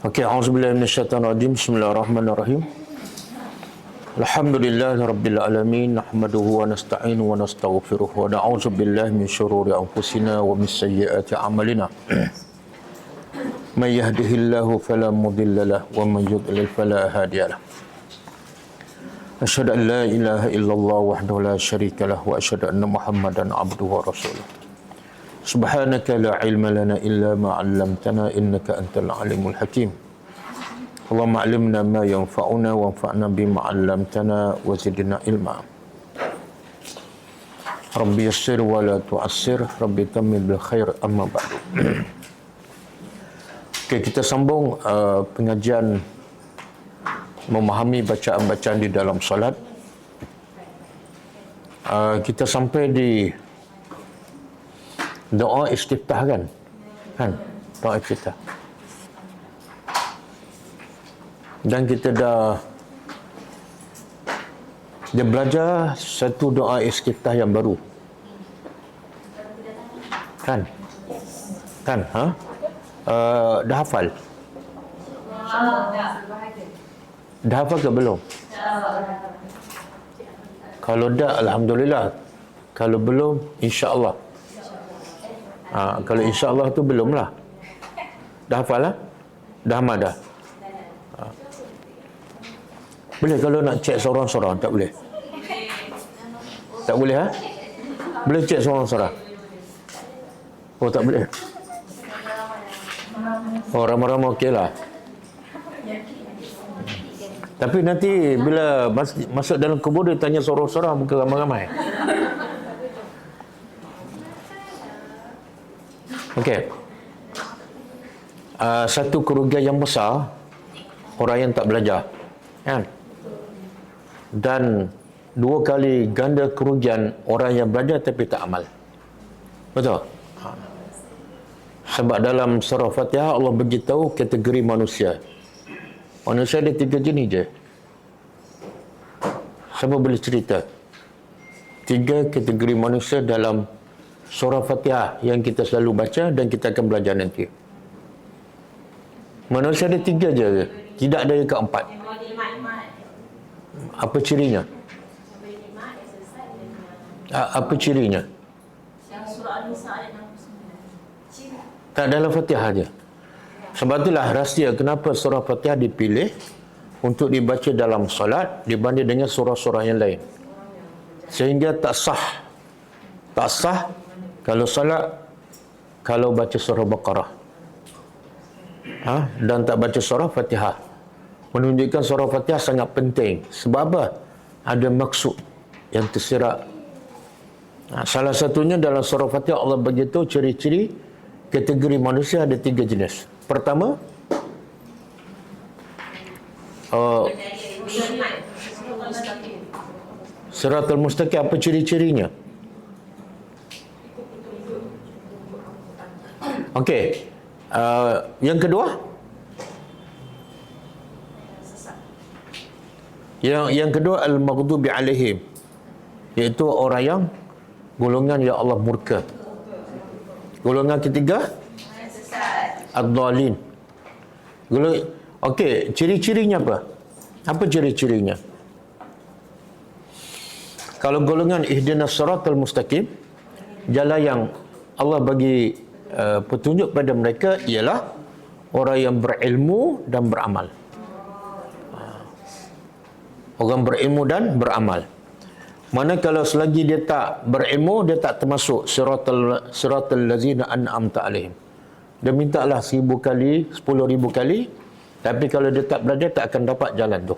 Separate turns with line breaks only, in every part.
Okey, auzubillahi minasyaitonirrajim. Bismillahirrahmanirrahim. Alhamdulillahirabbil alamin, nahmaduhu wa nasta'inu wa nastaghfiruh wa na'udzu billahi min syururi anfusina wa min sayyiati a'malina. May yahdihillahu fala mudilla lahu wa man yudlil fala hadiya lahu. Asyhadu an la ilaha illallah wahdahu la syarika lahu wa asyhadu anna Muhammadan abduhu wa rasuluh. Subhanaka la ilma lana illa ma 'allamtana innaka antal alimul hakim. Allahumma 'allimna ma yanfa'una wanfa'na bima 'allamtana wa zidna ilma. Rabbi yassir wa la tu'assir, Rabbi tammim bil khair, amma ba'du. Okey, kita sambung pengajian memahami bacaan-bacaan di dalam solat. Kita sampai di doa istiftah kan doa istiftah, dan kita dah belajar satu doa istiftah yang baru kan dah hafal ke belum? Kalau dah, alhamdulillah. Kalau belum, insya-Allah. Kalau insya-Allah tu belum lah. Dah hafal lah? Dah amal dah? Boleh kalau nak cek seorang-seorang? Tak boleh? Tak boleh ha? Boleh cek seorang-seorang? Oh, tak boleh? Oh, ramai-ramai okey lah. Tapi nanti bila masuk dalam kubur dia tanya seorang-seorang, bukan ramai-ramai. Okey. Satu kerugian yang besar orang yang tak belajar, kan? Dan dua kali ganda kerugian orang yang belajar tapi tak amal. Betul? Sebab dalam surah Fatihah Allah beritahu kategori manusia. Manusia ada 3 jenis je. Siapa boleh cerita 3 kategori manusia dalam surah Fatihah yang kita selalu baca dan kita akan belajar nanti? Manusia ada 3 je, tidak ada yang keempat. Apa cirinya? Apa cirinya? Tak dalam Fatihah je. Sebab itulah rahsia kenapa surah Fatihah dipilih untuk dibaca dalam solat dibanding dengan surah-surah yang lain. Sehingga tak sah kalau solat kalau baca surah Baqarah dan tak baca surah Fatihah. Menunjukkan surah Fatihah sangat penting. Sebab apa? Ada maksud yang tersirat. Salah satunya dalam surah Fatihah Allah beritahu ciri-ciri kategori manusia ada 3 jenis. Pertama, Siratal Mustaqim. Apa ciri-cirinya? Okey. Yang kedua, yang kedua al-maghdubi alaihim, iaitu orang yang golongan yang Allah murka. Golongan ketiga ad-dhalin. Okey, ciri-cirinya apa? Apa ciri-cirinya? Kalau golongan ihdinas siratal mustaqim, jalan yang Allah bagi petunjuk pada mereka ialah orang yang berilmu dan beramal. Orang berilmu dan beramal. Mana kalau selagi dia tak berilmu, dia tak termasuk siratal ladzina an'amta alaihim. Dia mintalah 1000 kali, 10,000 kali, tapi kalau dia tak belajar tak akan dapat jalan tu.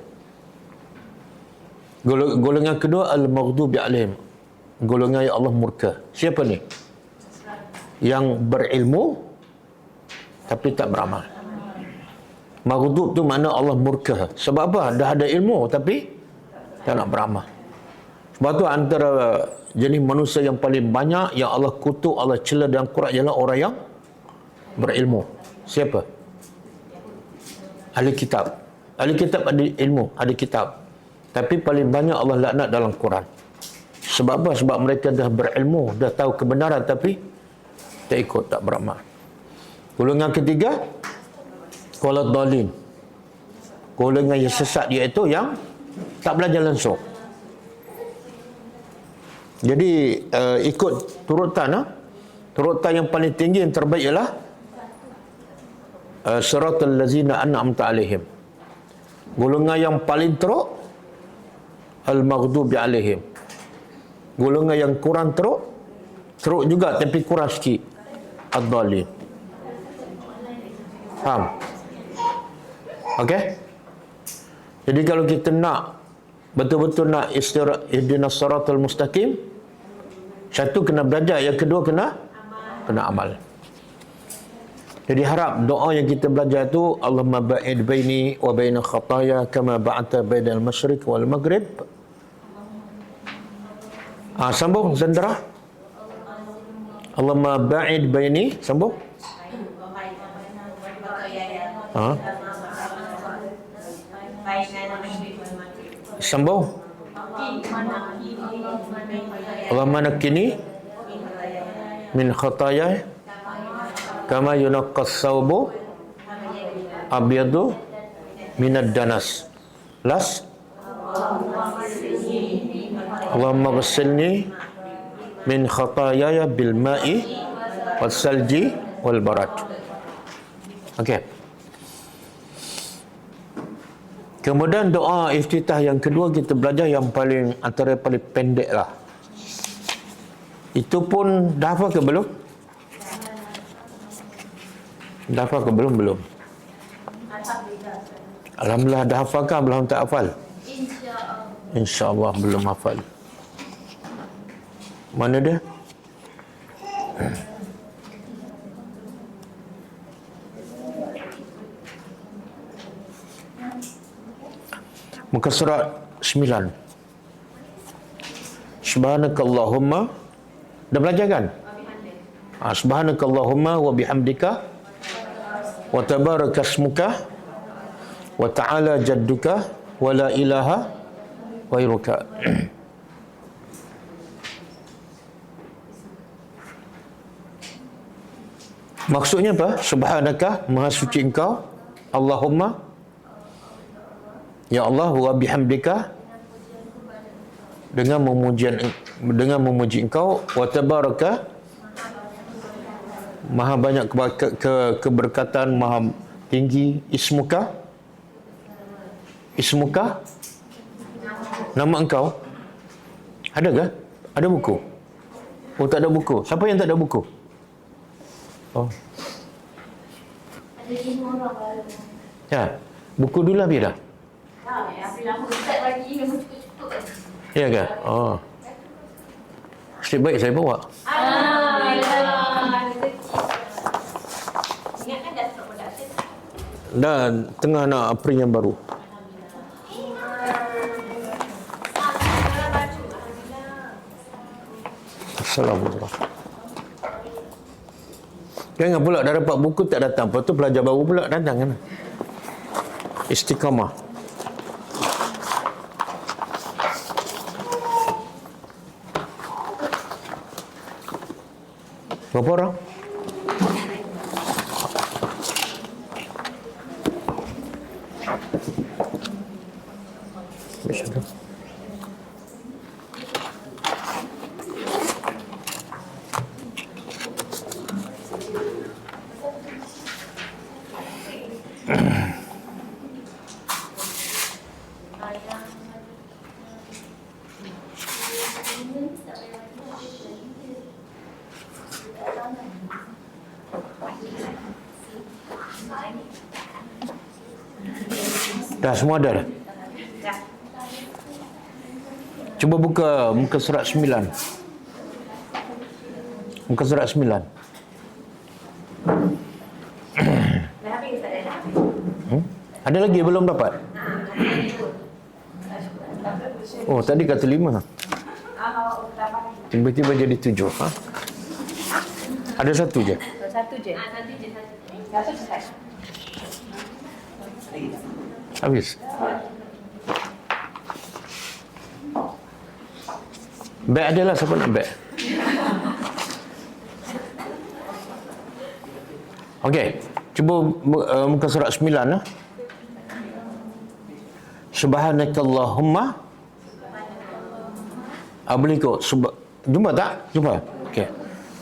Golongan kedua al-maghdubi alaihim, golongan yang Allah murka. Siapa ni? Yang berilmu tapi tak beramal. Maghdub tu makna Allah murka. Sebab apa? Dah ada ilmu tapi tak nak beramal. Sebab tu antara jenis manusia yang paling banyak yang Allah kutuk, Allah cela dalam Quran ialah orang yang berilmu. Siapa? Ahli kitab. Ahli kitab ada ilmu, ada kitab. Tapi paling banyak Allah laknat dalam Quran. Sebab apa? Sebab mereka dah berilmu, dah tahu kebenaran tapi tak ikut, tak beramal. Golongan ketiga, Waladhdallin. Golongan yang sesat iaitu yang tak belajar langsung. Jadi ikut turutan yang paling tinggi yang terbaik ialah siratal ladzina an'amta alaihim. Golongan yang paling teruk al-maghdubi alaihim. Golongan yang kurang teruk juga tapi kurang sikit, ad-dhalin. Faham? Okey? Jadi kalau kita nak betul-betul nak ihdinas siratal mustaqim, satu kena belajar, yang kedua kena amal. Jadi harap doa yang kita belajar tu, Allahumma ba'id baini wa baina khataya kama ba'adta bainal masyriq wal maghrib. Sambung Zandra. Allahumma ba'id baini, sambung. Sambung. Allahumma nakkini min khataya kama yunaqqas thawbu abyadu minad danas. Las. Allahumma ghsilni min khatayaya bil ma'i was salji wal barad. Okey. Kemudian doa iftitah yang kedua kita belajar yang paling antara paling pendek lah. Itu pun dah hafal ke belum? Dah hafal ke belum? Belum. Alhamdulillah dah hafal kan? Belum tak hafal? InsyaAllah belum hafal. Mana dia? Muka surat 9. Subhanakallahumma. Dah belajar kan? Subhanakallahumma wa bihamdika wa tabarakasmuka wa ta'ala jadduka wa la ilaha ghairuka. Maksudnya apa? Subhanaka, maha suci engkau. Allahumma, ya Allah, wa bihamdika, dengan memuji engkau, wa tabaraka, maha banyak keberkatan, maha tinggi, ismuka, nama engkau. Ada ke? Ada buku? Oh, tak ada buku. Siapa yang tak ada buku? Oh.
Ada 5 orang baru.
Ya, buku dulu habis dah.
Habis lama start lagi memang cukup-cukup.
Ya ke? Oh. Nasib baik saya bawa.
Alhamdulillah. Ingat kan dah start production.
Dan tengah nak April yang baru. Assalamualaikum. Jangan pula dah dapat buku tak datang. Lepas tu pelajar baru pula datang kan. Istiqamah. Berapa orang? Bismillah. Dah semua ada dah? Cuba buka muka surat 9. Muka surat 9.
Dah habis tak ada?
Ada lagi belum dapat? Oh, tadi kata 5. Tiba-tiba jadi 7. Ha? Ada satu je.
Satu je. Satu je.
Habis. Beg adalah, siapa nak beg? Okey. Cuba muka surat 9 lah. Subhanakallahumma. Boleh ikut. Jumpa tak? Jumpa. Okey.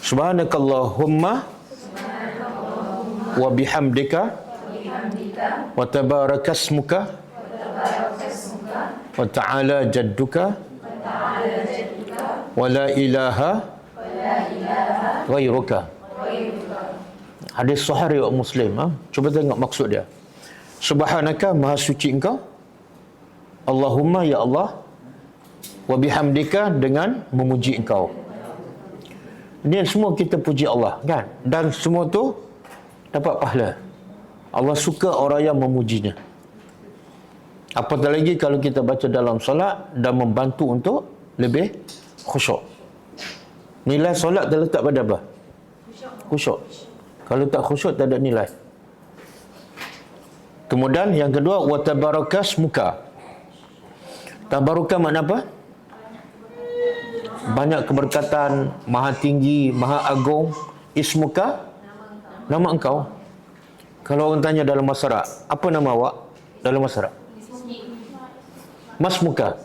Subhanakallahumma wa bihamdika wa tabarakasmuka wa ta'ala jadduka wa la ilaha ghairuka. Hadis sahih riwayat Muslim. Cuba tengok maksud dia. Subhanaka, maha suci engkau. Allahumma, ya Allah. Wa bihamdika, dengan memuji engkau. Ini semua kita puji Allah, kan? Dan semua tu dapat pahala. Allah suka orang yang memujinya. Apatah lagi kalau kita baca dalam solat dan membantu untuk lebih khusyuk. Nilai solat terletak pada apa? Khusyuk. Kalau tak khusyuk, tak ada nilai. Kemudian yang kedua, wa tabarakas muka. Tabaruka makna apa? Banyak keberkatan, maha tinggi, maha agung. Ismuka, nama engkau. Kalau orang tanya dalam masyarakat, apa nama awak dalam masyarakat? Masmuka.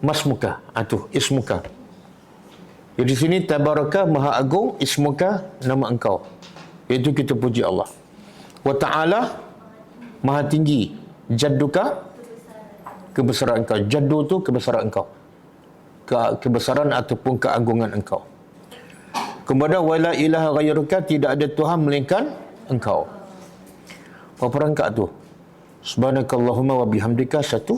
Masmuka. Itu ismuka. Jadi di sini tabaraka, maha agung, ismuka, nama engkau. Itu kita puji Allah. Wa ta'ala, maha tinggi. Jadduka, kebesaran engkau. Jaddu tu kebesaran engkau. Kebesaran ataupun keagungan engkau. Kemudian wala ilaha ghairuka, tidak ada Tuhan melainkan engkau. Berapa rangkaian tu? Subhanakallahumma wa bihamdika 1,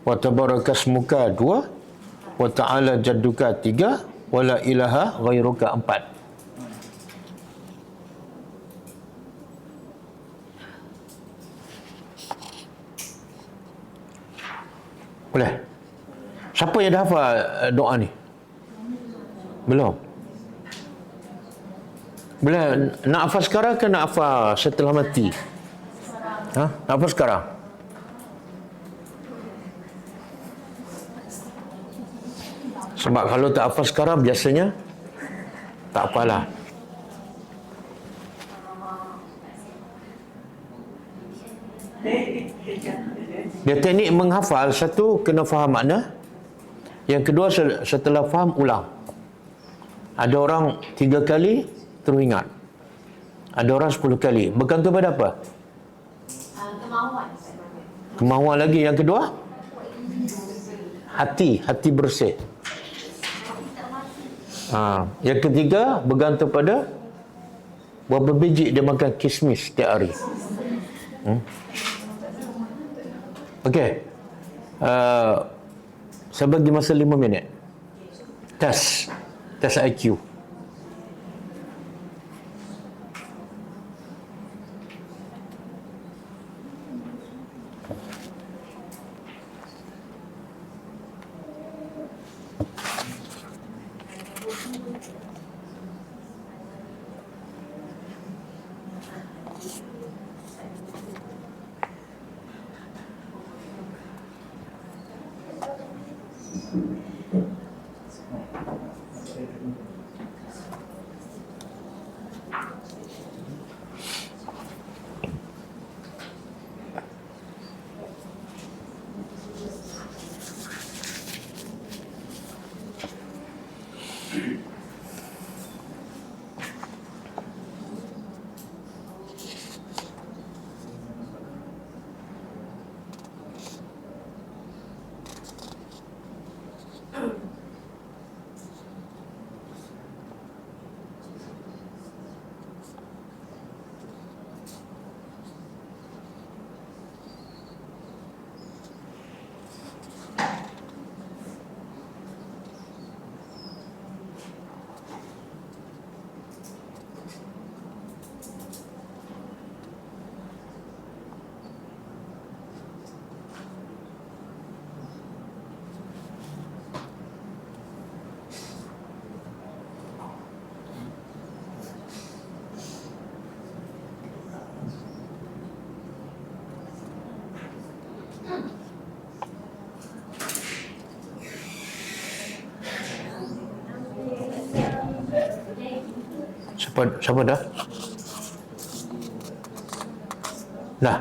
wa tabarakasmuka 2, wa ta'ala jadduka 3, wa la ilaha ghairuka 4. Boleh? Siapa yang dah hafal doa ni? Belum? Boleh? Nak hafal sekarang ke nak hafal setelah mati? Nak hafal sekarang? Sebab kalau tak hafal sekarang, biasanya tak apalah. Dia teknik menghafal, satu kena faham makna. Yang kedua, setelah faham, ulang. Ada orang 3 kali terus ingat. Ada orang 10 kali. Bergantung pada apa?
Kemauan.
Kemauan lagi. Yang kedua, hati bersih. Yang ketiga, bergantung pada berapa biji dia makan kismis setiap hari. Okey. Saya bagi masa 5 minit. Test IQ. Siapa dah? Dah.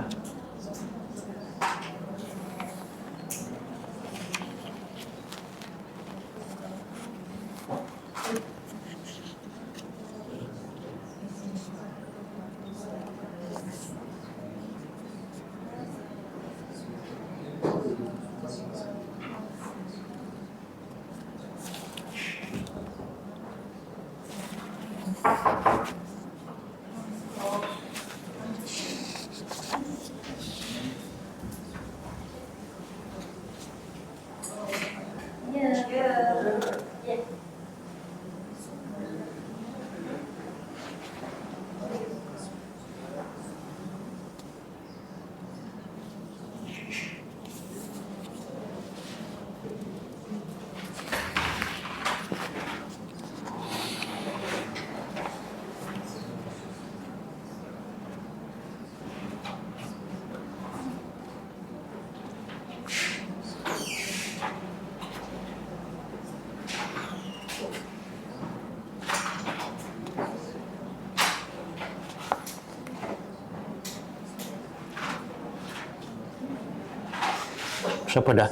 Siapa dah?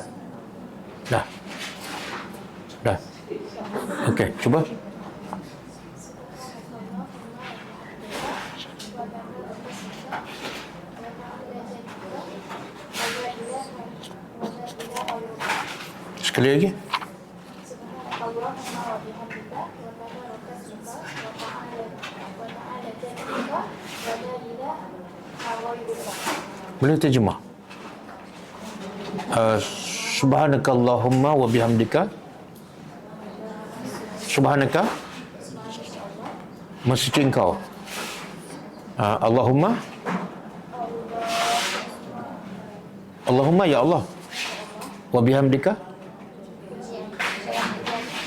Dah. Dah. Okey, cuba. Sekali lagi. Boleh terjemah? Subhanakallahumma wa bihamdika. Subhanaka, maksudnya engkau. Allahumma, Allahumma ya Allah. Wa bihamdika,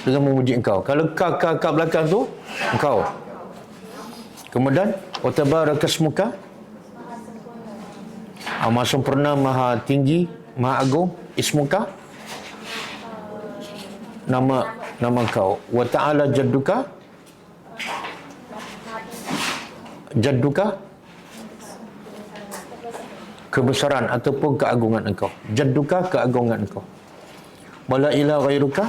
dengan memuji engkau. Kalau ka belakang tu engkau. Kemudian wa tabarakasmuka, Maha sempurna, Maha tinggi, Maha agung. Ismuka, nama engkau. Wa ta'ala jadduka, jadduka, kebesaran ataupun keagungan engkau. Jadduka, keagungan engkau. Wala ilaha ghairuka,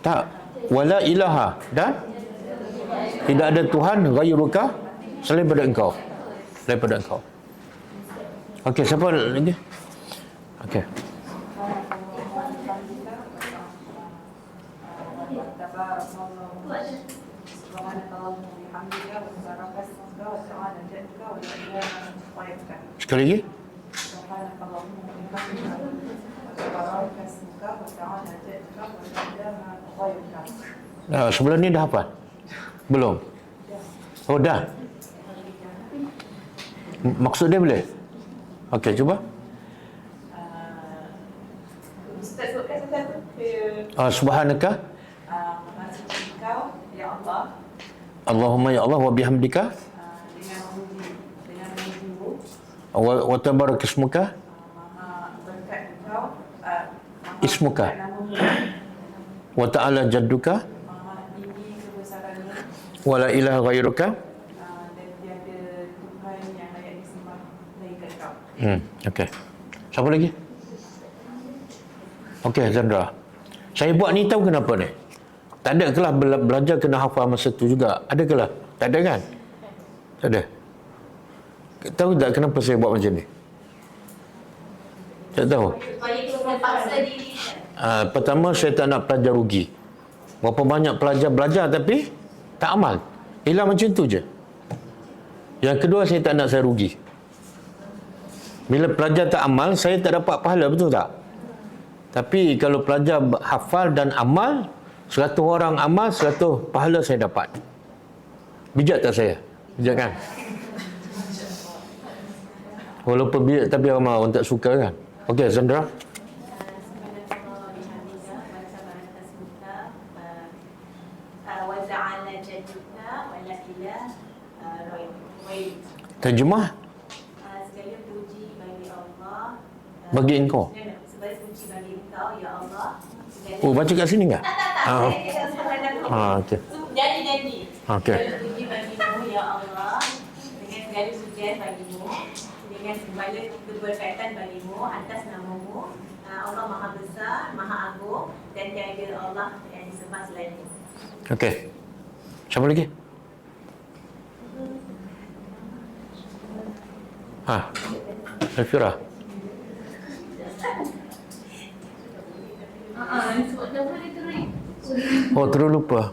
tak, wala ilaha, dan tidak ada Tuhan ghairuka selain daripada engkau. Daripada engkau. Okey, siapa lagi? Okey. Sekali lagi. Sebelum ni dah hafal? Belum? Oh, dah. Maksud dia boleh? Okey, cuba.
Ustaz sebutkan satu.
Subhanaka,
Engkau, ya Allah.
Allahumma ya Allah wa bihamdika,
Dengan memujimu.
wa tabarakasmuka,
Maha berkat engkau.
Ismuka.
Namamu.
wa ta'ala jadduka,
Maha tinggi kebesarannya.
wa la ilaha ghairuka.
Dan tiada Tuhan yang layak disembah melainkan engkau.
Okey. Siapa lagi? Okey, Zandra. Saya buat ni tahu kenapa ni? Tak ada kelah belajar kena hafal masa tu juga. Ada kelah? Tak ada kan? Tak ada. Tahu tak kenapa saya buat macam ni? Tak tahu.
Supaya kita paksa diri.
Pertama, saya tak nak pelajar rugi. Berapa banyak pelajar belajar tapi tak amal. Hilang macam tu je. Yang kedua, saya tak nak saya rugi. Bila pelajar tak amal, saya tak dapat pahala, betul tak? Tapi kalau pelajar hafal dan amal, 100 orang amal, 100 pahala saya dapat. Bijak tak saya? Bijak kan? Walaupun bijak tapi ramai orang tak suka kan? Okey, Sandra. Terjemah
Segala puji bagi Allah.
bagi engkau.
Segala puji bagi engkau, ya Allah.
Oh, baca kat sini tak?
Tak.
Okey.
Jadi.
Okey.
Segala puji bagimu, ya Allah.
segala sucian bagimu, dengan segala keberkaitan bagimu atas namamu. Allah Maha Besar, Maha Agung, dan tiada Allah yang disembah selainmu.
Okey. Siapa lagi? Safira.
Sebab nama dia terus.
Oh, terus lupa.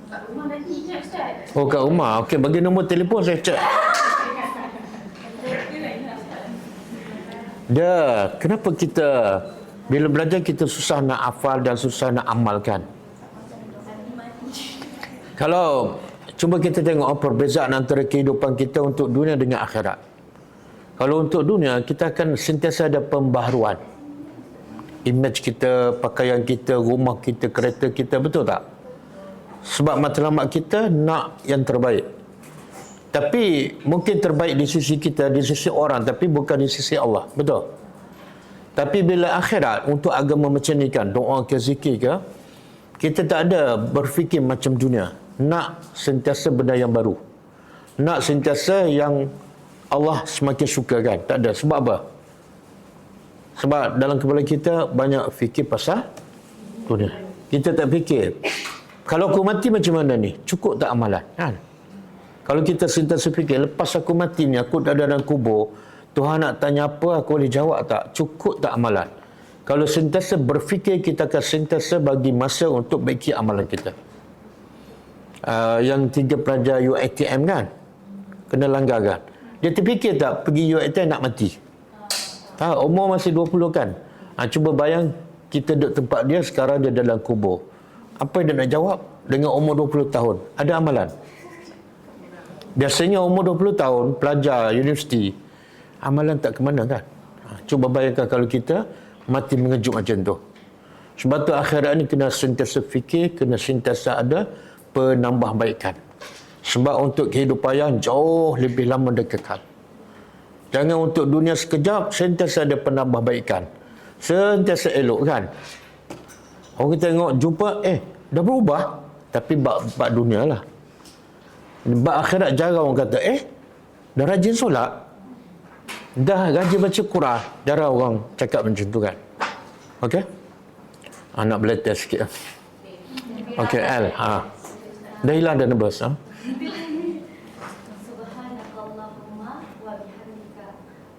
Kat rumah nanti je Ustaz.
Oh, kat rumah. Okey, bagi nombor telefon saya cek. Dah, kenapa kita bila belajar kita susah nak hafal dan susah nak amalkan? Kalau cuba kita tengok perbezaan antara kehidupan kita untuk dunia dengan akhirat. Kalau untuk dunia, kita akan sentiasa ada pembaharuan. Image kita, pakaian kita, rumah kita, kereta kita, betul tak? Sebab matlamat kita nak yang terbaik. Tapi mungkin terbaik di sisi kita, di sisi orang, tapi bukan di sisi Allah. Betul? Tapi bila akhirat, untuk agama macam ni kan, doa ke zikir ke, kita tak ada berfikir macam dunia. Nak sentiasa benda yang baru. Nak sentiasa yang Allah semakin suka kan. Tak ada. Sebab apa? Sebab dalam kepala kita banyak fikir pasal dunia. Kita tak fikir, kalau aku mati macam mana ni? Cukup tak amalan? Kan? Kalau kita sentiasa fikir, lepas aku mati ni, aku dah ada dalam kubur, Tuhan nak tanya apa, aku boleh jawab tak? Cukup tak amalan? Kalau sentiasa berfikir, kita akan sentiasa bagi masa untuk baiki amalan kita. Yang 3 pelajar UiTM kan, kena langgar kan, dia terfikir tak pergi UiTM nak mati? Umur masih 20 kan. Cuba bayang kita duduk tempat dia, sekarang dia dalam kubur. Apa yang dia nak jawab dengan umur 20 tahun? Ada amalan? Biasanya umur 20 tahun pelajar universiti, amalan tak ke mana kan. Cuba bayangkan kalau kita mati mengejut macam tu. Sebab tu akhirat ni kena sentiasa fikir, kena sentiasa ada penambahbaikan. Sebab untuk kehidupan yang jauh lebih lama dan kekal. Jangan untuk dunia sekejap, sentiasa ada penambahbaikan. Sentiasa elok kan. Orang kita tengok, jumpa, dah berubah. Tapi bab dunia lah. Bab akhirat jarang orang kata, dah rajin solat. Dah rajin baca Quran. Jarang orang cakap macam tu kan. Okey? Nak belajar sikit. Okey, Al. Dah hilang dah nebas.
Subhanakallahumma wa bihamdika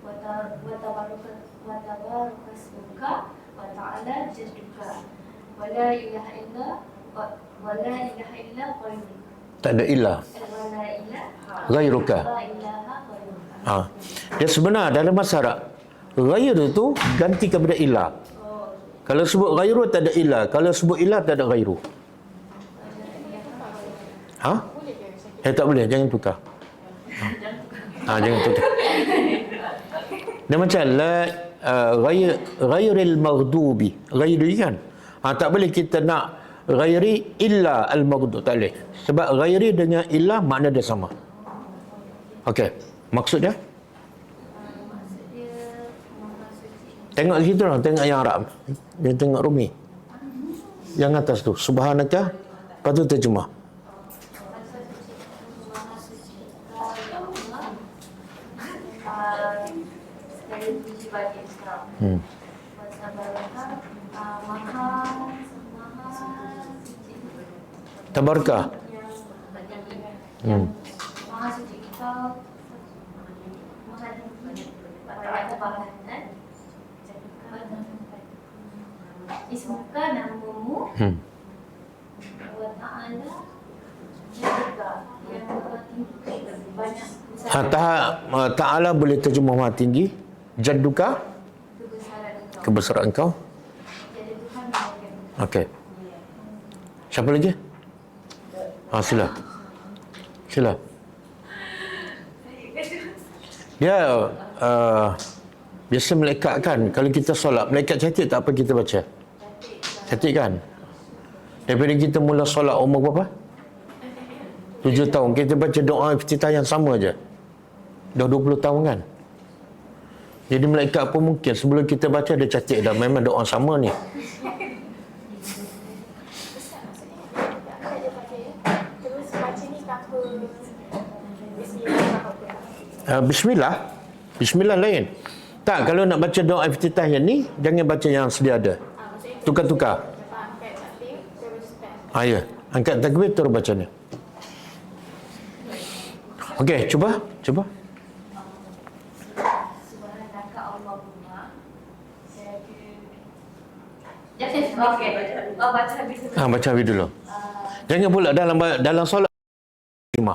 wa tabarakasmuka wa ta'ala jadduka wa la ilaha illa ghairuka.
Tak ada ilah. Ghairuka. Dia sebenar dalam bahasa Arab, ghair tu ganti kepada ilah. Kalau sebut ghairu tak ada ilah, kalau sebut ilah tak ada ghairu. Tak boleh, jangan tukar. Jangan tukar. Dia macam ghairil maghdubi, ghairi kan. Tak boleh kita nak ghairi illa al-maghdub, tak boleh. Sebab ghairi dengan illa makna dia sama. Okey, maksud dia? Tengok situ lah, tengok yang Arab. Dia tengok Rumi. Yang atas tu, subhanaka, lepas tu terjemah. Tabaraka.
Maha suci Engkau, Ismuka, namamu, wa ta'ala jadduka, yang banyak
Ta'ala boleh terjemah maha tinggi, jadduka, kebesaran engkau. Okey. Siapa lagi? Sila. Dia biasa malaikat kan, kalau kita solat, malaikat catat tak apa kita baca? Catat kan? Daripada kita mula solat umur berapa? 7 tahun. Kita baca doa iftitah yang sama je. Dah 20 tahun kan? Jadi malaikat pun mungkin sebelum kita baca dia catat dah, memang doa sama ni. Bismillah. Bismillah lain. Tak, kalau nak baca doa iftitah yang ni, jangan baca yang sedia ada. Tukar-tukar. Ya. Angkat takbir terus baca ni. Okey, cuba.
Subhanaka Allahumma. Okey, baca habis dulu.
Baca habis dulu. Jangan pula dalam solat. Terima.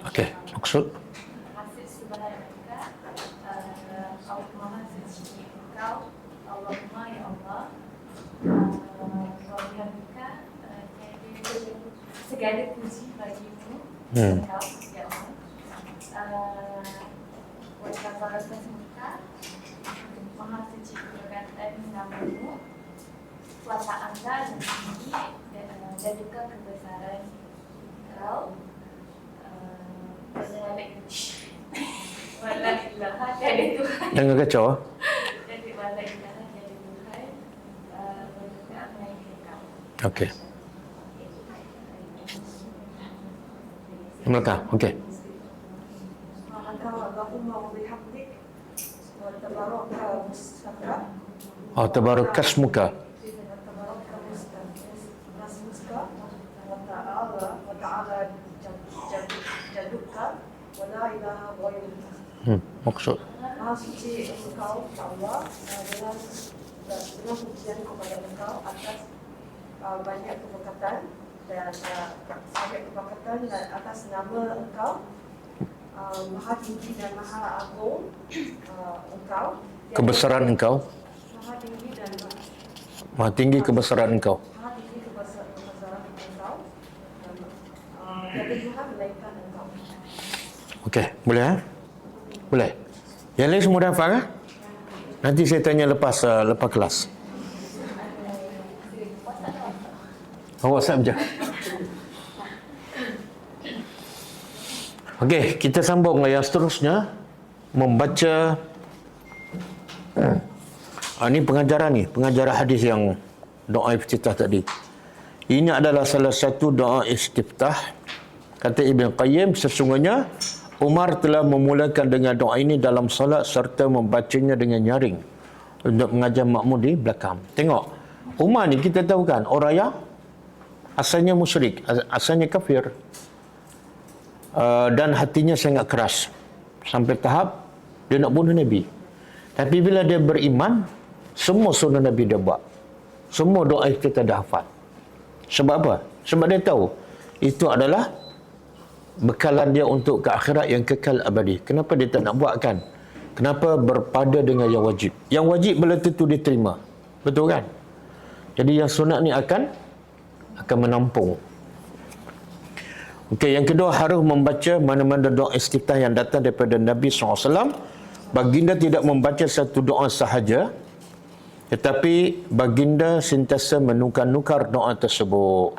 Okey, maksud
segala puji bagimu Engkau ya Allah. Wajah barakah muka Maha suci keberkatan namamu, kuasa Anda yang tinggi dan juga kebesaran Engkau. Wala ilaha tiada Tuhan.
jangan kacau.
Jadi wala ilaha tiada Tuhan. Berdoa melainkan Engkau.
Okey. Belakang. Okey.
Subhanaka Allahumma wa bihamdik wa tabaraka mushtaka
Tabarakasmuka.
tabaraka mushtaka wa ta'ala jaduka wa la ilaha ghairuka.
Maksud.
Maha suci Engkau ya Allah, dengan pujian kepada Engkau atas banyak keberkatan dan banyak keberkatan dan atas nama Engkau Maha tinggi dan Maha agung Engkau.
Kebesaran Engkau.
Maha tinggi dan
Maha tinggi kebesaran Engkau.
Maha tinggi kebesaran Engkau. Tiada Tuhan melainkan Engkau.
Okey, boleh Boleh. Yang lain semua dah hafal kan? Nanti saya tanya lepas kelas. WhatsApp je. Okey, kita sambung yang seterusnya, membaca ini pengajaran hadis yang doa iftitah tadi. Ini adalah salah satu doa istiftah. Kata Ibn Qayyim, sesungguhnya Umar telah memulakan dengan doa ini dalam solat serta membacanya dengan nyaring untuk mengajar makmum di belakang. Tengok, Umar ni kita tahu kan, orang yang asalnya musyrik, asalnya kafir, dan hatinya sangat keras sampai tahap dia nak bunuh Nabi. Tapi bila dia beriman, semua sunnah Nabi dia buat, semua doa kita dah hafal. Sebab apa? Sebab dia tahu itu adalah bekalan dia untuk ke akhirat yang kekal abadi. Kenapa dia tak nak buat kan? Kenapa berpada dengan yang wajib? Yang wajib belum tentu diterima. Betul kan? Jadi yang sunat ni akan menampung. Okey, yang kedua, harus membaca mana-mana doa istiftah yang datang daripada Nabi SAW. Baginda tidak membaca satu doa sahaja, tetapi baginda sentiasa menukar-nukar doa tersebut.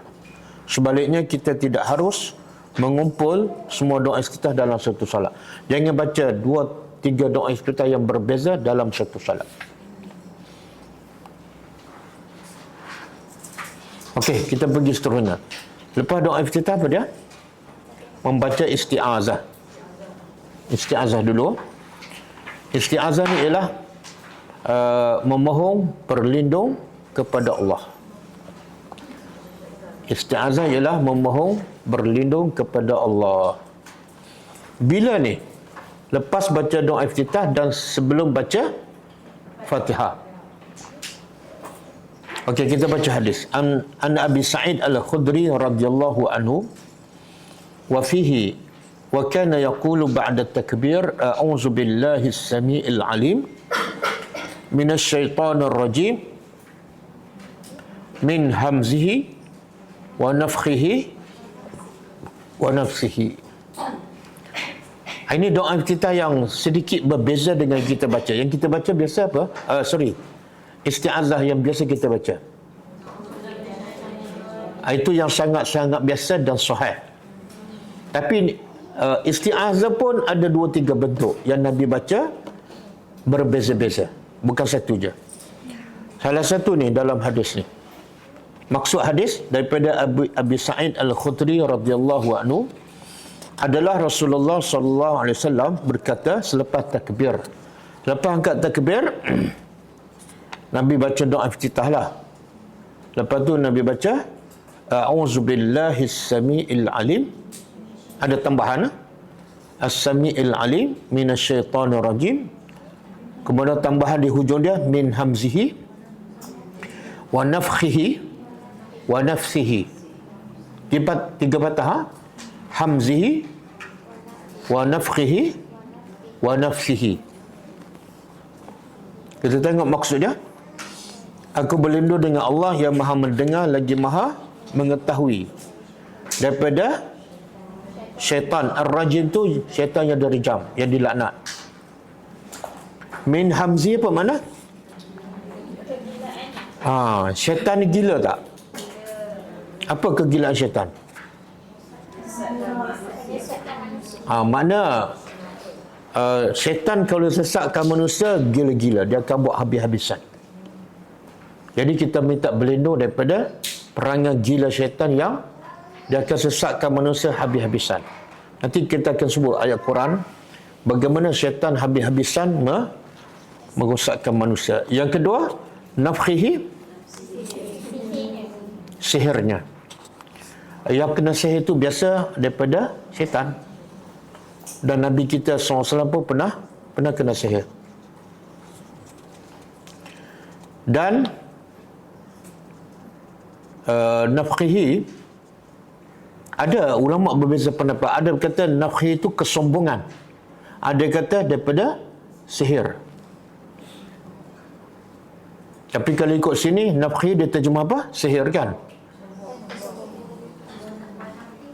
Sebaliknya, kita tidak harus mengumpul semua doa istiftah dalam satu salat. Jangan baca 2-3 doa istiftah yang berbeza dalam satu salat. Okey, kita pergi seterusnya. Lepas doa istiftah apa dia? Membaca isti'azah. Isti'azah dulu. Isti'azah ni ialah memohon perlindung kepada Allah. Isti'azah ialah memohon berlindung kepada Allah. Bila ni? Lepas baca doa iftitah dan sebelum baca Fatihah. Okey, kita baca hadis. An Abi Sa'id Al-Khudri radhiyallahu anhu wa fihi wa kana yaqulu ba'da takbir a'udzu billahi as-sami'il 'alim minasy syaithanir rajim min hamzihi wa nafthihi wa nafsihi. Ini doa iftitah yang sedikit berbeza dengan kita baca. Yang kita baca biasa apa? Isti'azah yang biasa kita baca. Itu yang sangat-sangat biasa dan sahih. Tapi isti'azah pun ada 2-3 bentuk yang Nabi baca berbeza-beza, bukan satu je. Salah satu ni dalam hadis ni. Maksud hadis daripada Abi Sa'id Al-Khudri radhiyallahu anhu adalah Rasulullah sallallahu alaihi wasallam berkata selepas takbir. Lepas angkat takbir Nabi baca doa iftitah lah. Lepas tu Nabi baca a'udzubillahis samiil alim. Ada tambahan as-samiil alim minasyaitonir rajim. Kemudian tambahan di hujung dia min hamzihi wa nafthihi wa nafsihi. Tiga patah ha? Hamzihi wa nafthihi wa nafsihi. Kita tengok maksudnya. Aku berlindung dengan Allah yang maha mendengar lagi maha mengetahui daripada syaitan. Ar-rajim tu syaitan yang direjam, yang dilaknat. Min hamzi apa mana? Syaitan ni gila tak? Apa kegilaan syaitan? Makna syaitan kalau sesatkan manusia gila-gila, dia akan buat habis-habisan. Jadi kita minta berlindung daripada perangai gila syaitan yang dia akan sesatkan manusia habis-habisan. Nanti kita akan sebut ayat Quran bagaimana syaitan habis-habisan merosakkan manusia. Yang kedua, nafkhihi, sihirnya. Yang kena sihir itu biasa daripada syaitan. Dan Nabi kita SAW pun pernah kena sihir. Dan nafkhihi, ada ulama berbeza pendapat. Ada kata nafkhihi itu kesombongan, ada kata daripada sihir. Tapi kalau ikut sini nafkhihi dia terjemah apa? Sihir kan?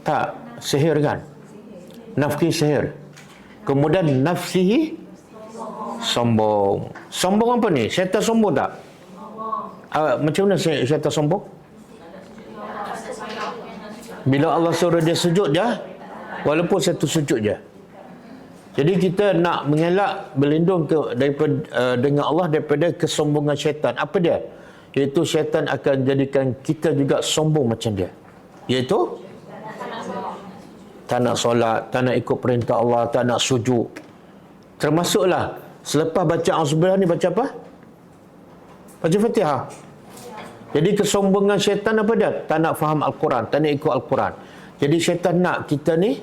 Tak, sihir kan? Nafkhi sihir. Kemudian nafsihi, sombong. Sombong apa ni? Syaitan sombong tak? Macam mana syaitan sombong? Bila Allah suruh dia sujud je, walaupun satu sujud je. Jadi kita nak mengelak, berlindung dengan Allah daripada kesombongan syaitan. Apa dia? Iaitu syaitan akan jadikan kita juga sombong macam dia. Iaitu tak nak solat, tak nak ikut perintah Allah, tak nak sujud. Termasuklah selepas baca auzubillah ni baca apa? Baca Fatihah. Jadi kesombongan syaitan apa dia? Tak nak faham Al-Quran, tak nak ikut Al-Quran. Jadi syaitan nak kita ni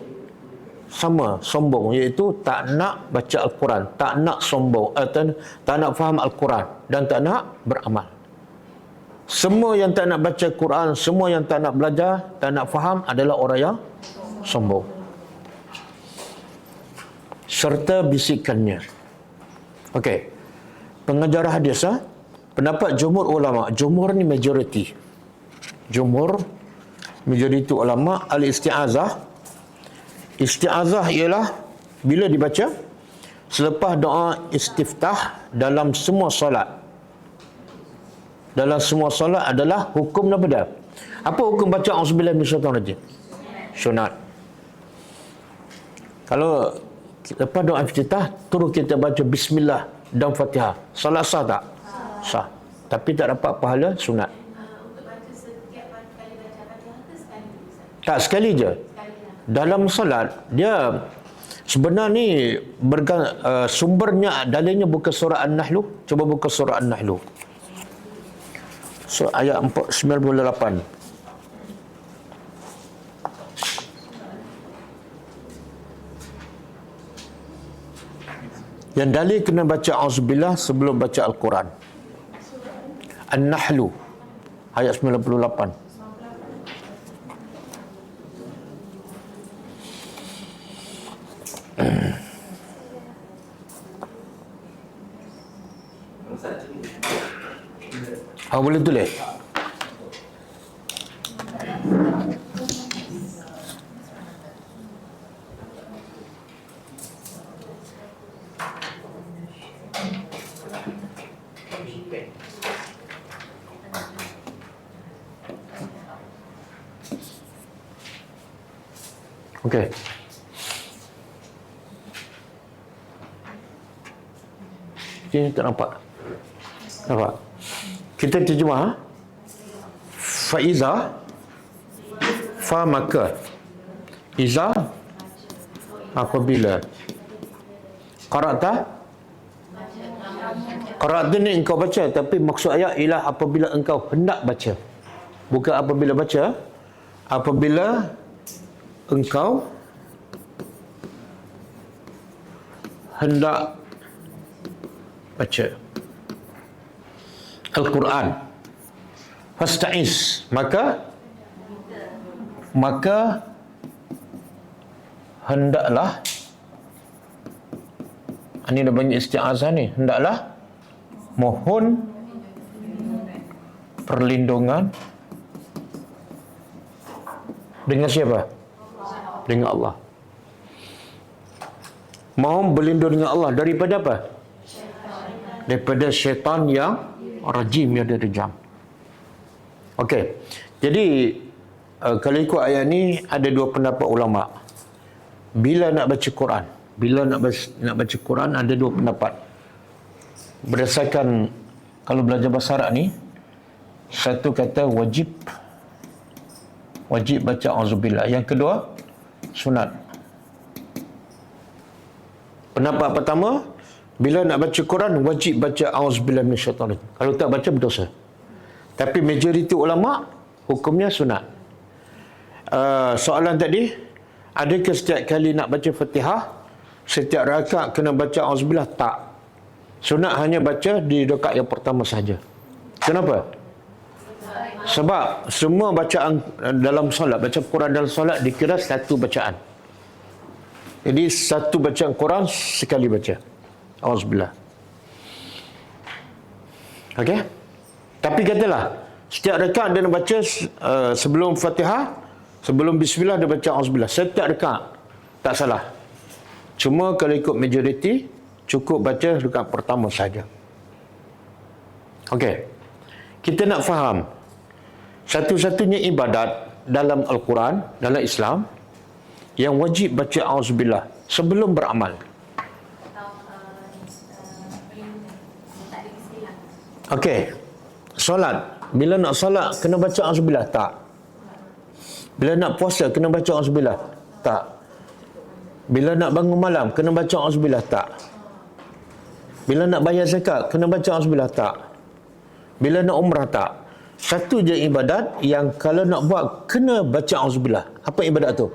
sama sombong, iaitu tak nak baca Al-Quran, tak nak sombong, tak nak faham Al-Quran dan tak nak beramal. Semua yang tak nak baca Quran, semua yang tak nak belajar, tak nak faham adalah orang yang sombong. Serta bisikannya. Okey. Pengajar hadis pendapat jumhur ulama, jumhur ni majoriti. Jumhur majoriti ulama al-isti'azah. Isti'azah ialah bila dibaca selepas doa istiftah dalam semua solat. Dalam semua solat adalah hukum apa dia? Apa hukum baca auzubillahi minasyaitonir rajim? Sunat. Kalau lepas doa iftitah terus kita baca bismillah dan Fatihah, solat sah tak? Sah. Tapi tak dapat pahala sunat.
Untuk baca setiap kali baca Fatihah ke sekali?
Tak, sekali je. Dalam solat dia sebenarnya ni sumbernya, dalilnya bukan surah An-Nahl. Cuba buka surah An-Nahl. So ayat 98. Yang dalil kena baca auzubillah sebelum baca Al-Quran. An-Nahl ayat 98. Boleh tulis? Okey. Sini tak nampak. Nampak? Kita terjemah. Faiza. Fa maka. Iza. Apabila. Qara'ta. Qara'ta ni engkau baca. Tapi maksud ayat ialah apabila engkau hendak baca. Bukan apabila baca. Apabila engkau hendak baca Al-Quran. Fasta'iz. Maka hendaklah, ini dah banyak isti'azah ni, hendaklah mohon perlindungan dengan siapa? Dengan Allah. Mohon berlindung dengan Allah daripada apa? Daripada syaitan yang rajim, yang direjam. Okey. Jadi kalau ikut ayat ni ada dua pendapat ulama. Bila nak baca Quran, nak baca Quran ada dua pendapat. Berdasarkan kalau belajar bahasa Arab ni, satu kata wajib baca auzubillah. Yang kedua sunat. Pendapat pertama, bila nak baca Quran wajib baca auzubillah minasyaitanir rajim. Kalau tak baca berdosa. Tapi majoriti ulama hukumnya sunat. Soalan tadi, adakah setiap kali nak baca Fatihah setiap rakaat kena baca auzubillah? Tak. Sunat hanya baca di rakaat yang pertama saja. Kenapa? Sebab semua bacaan dalam solat, baca Quran dalam solat dikira satu bacaan. Jadi satu bacaan Quran sekali baca. Auzubillah. Okey? Tapi katalah setiap rakaat dia nak baca sebelum Fatihah, sebelum bismillah dia baca auzubillah. Setiap rakaat tak salah. Cuma kalau ikut majoriti cukup baca rakaat pertama saja. Okey. Kita nak faham satu-satunya ibadat dalam Al-Quran, dalam Islam yang wajib baca auzubillah sebelum beramal. Okey. Solat. Bila nak solat kena baca auzubillah? Tak. Bila nak puasa kena baca auzubillah? Tak. Bila nak bangun malam kena baca auzubillah? Tak. Bila nak bayar zakat kena baca auzubillah? Tak. Bila nak umrah? Tak. Satu je ibadat yang kalau nak buat kena baca auzubillah. Apa ibadat tu?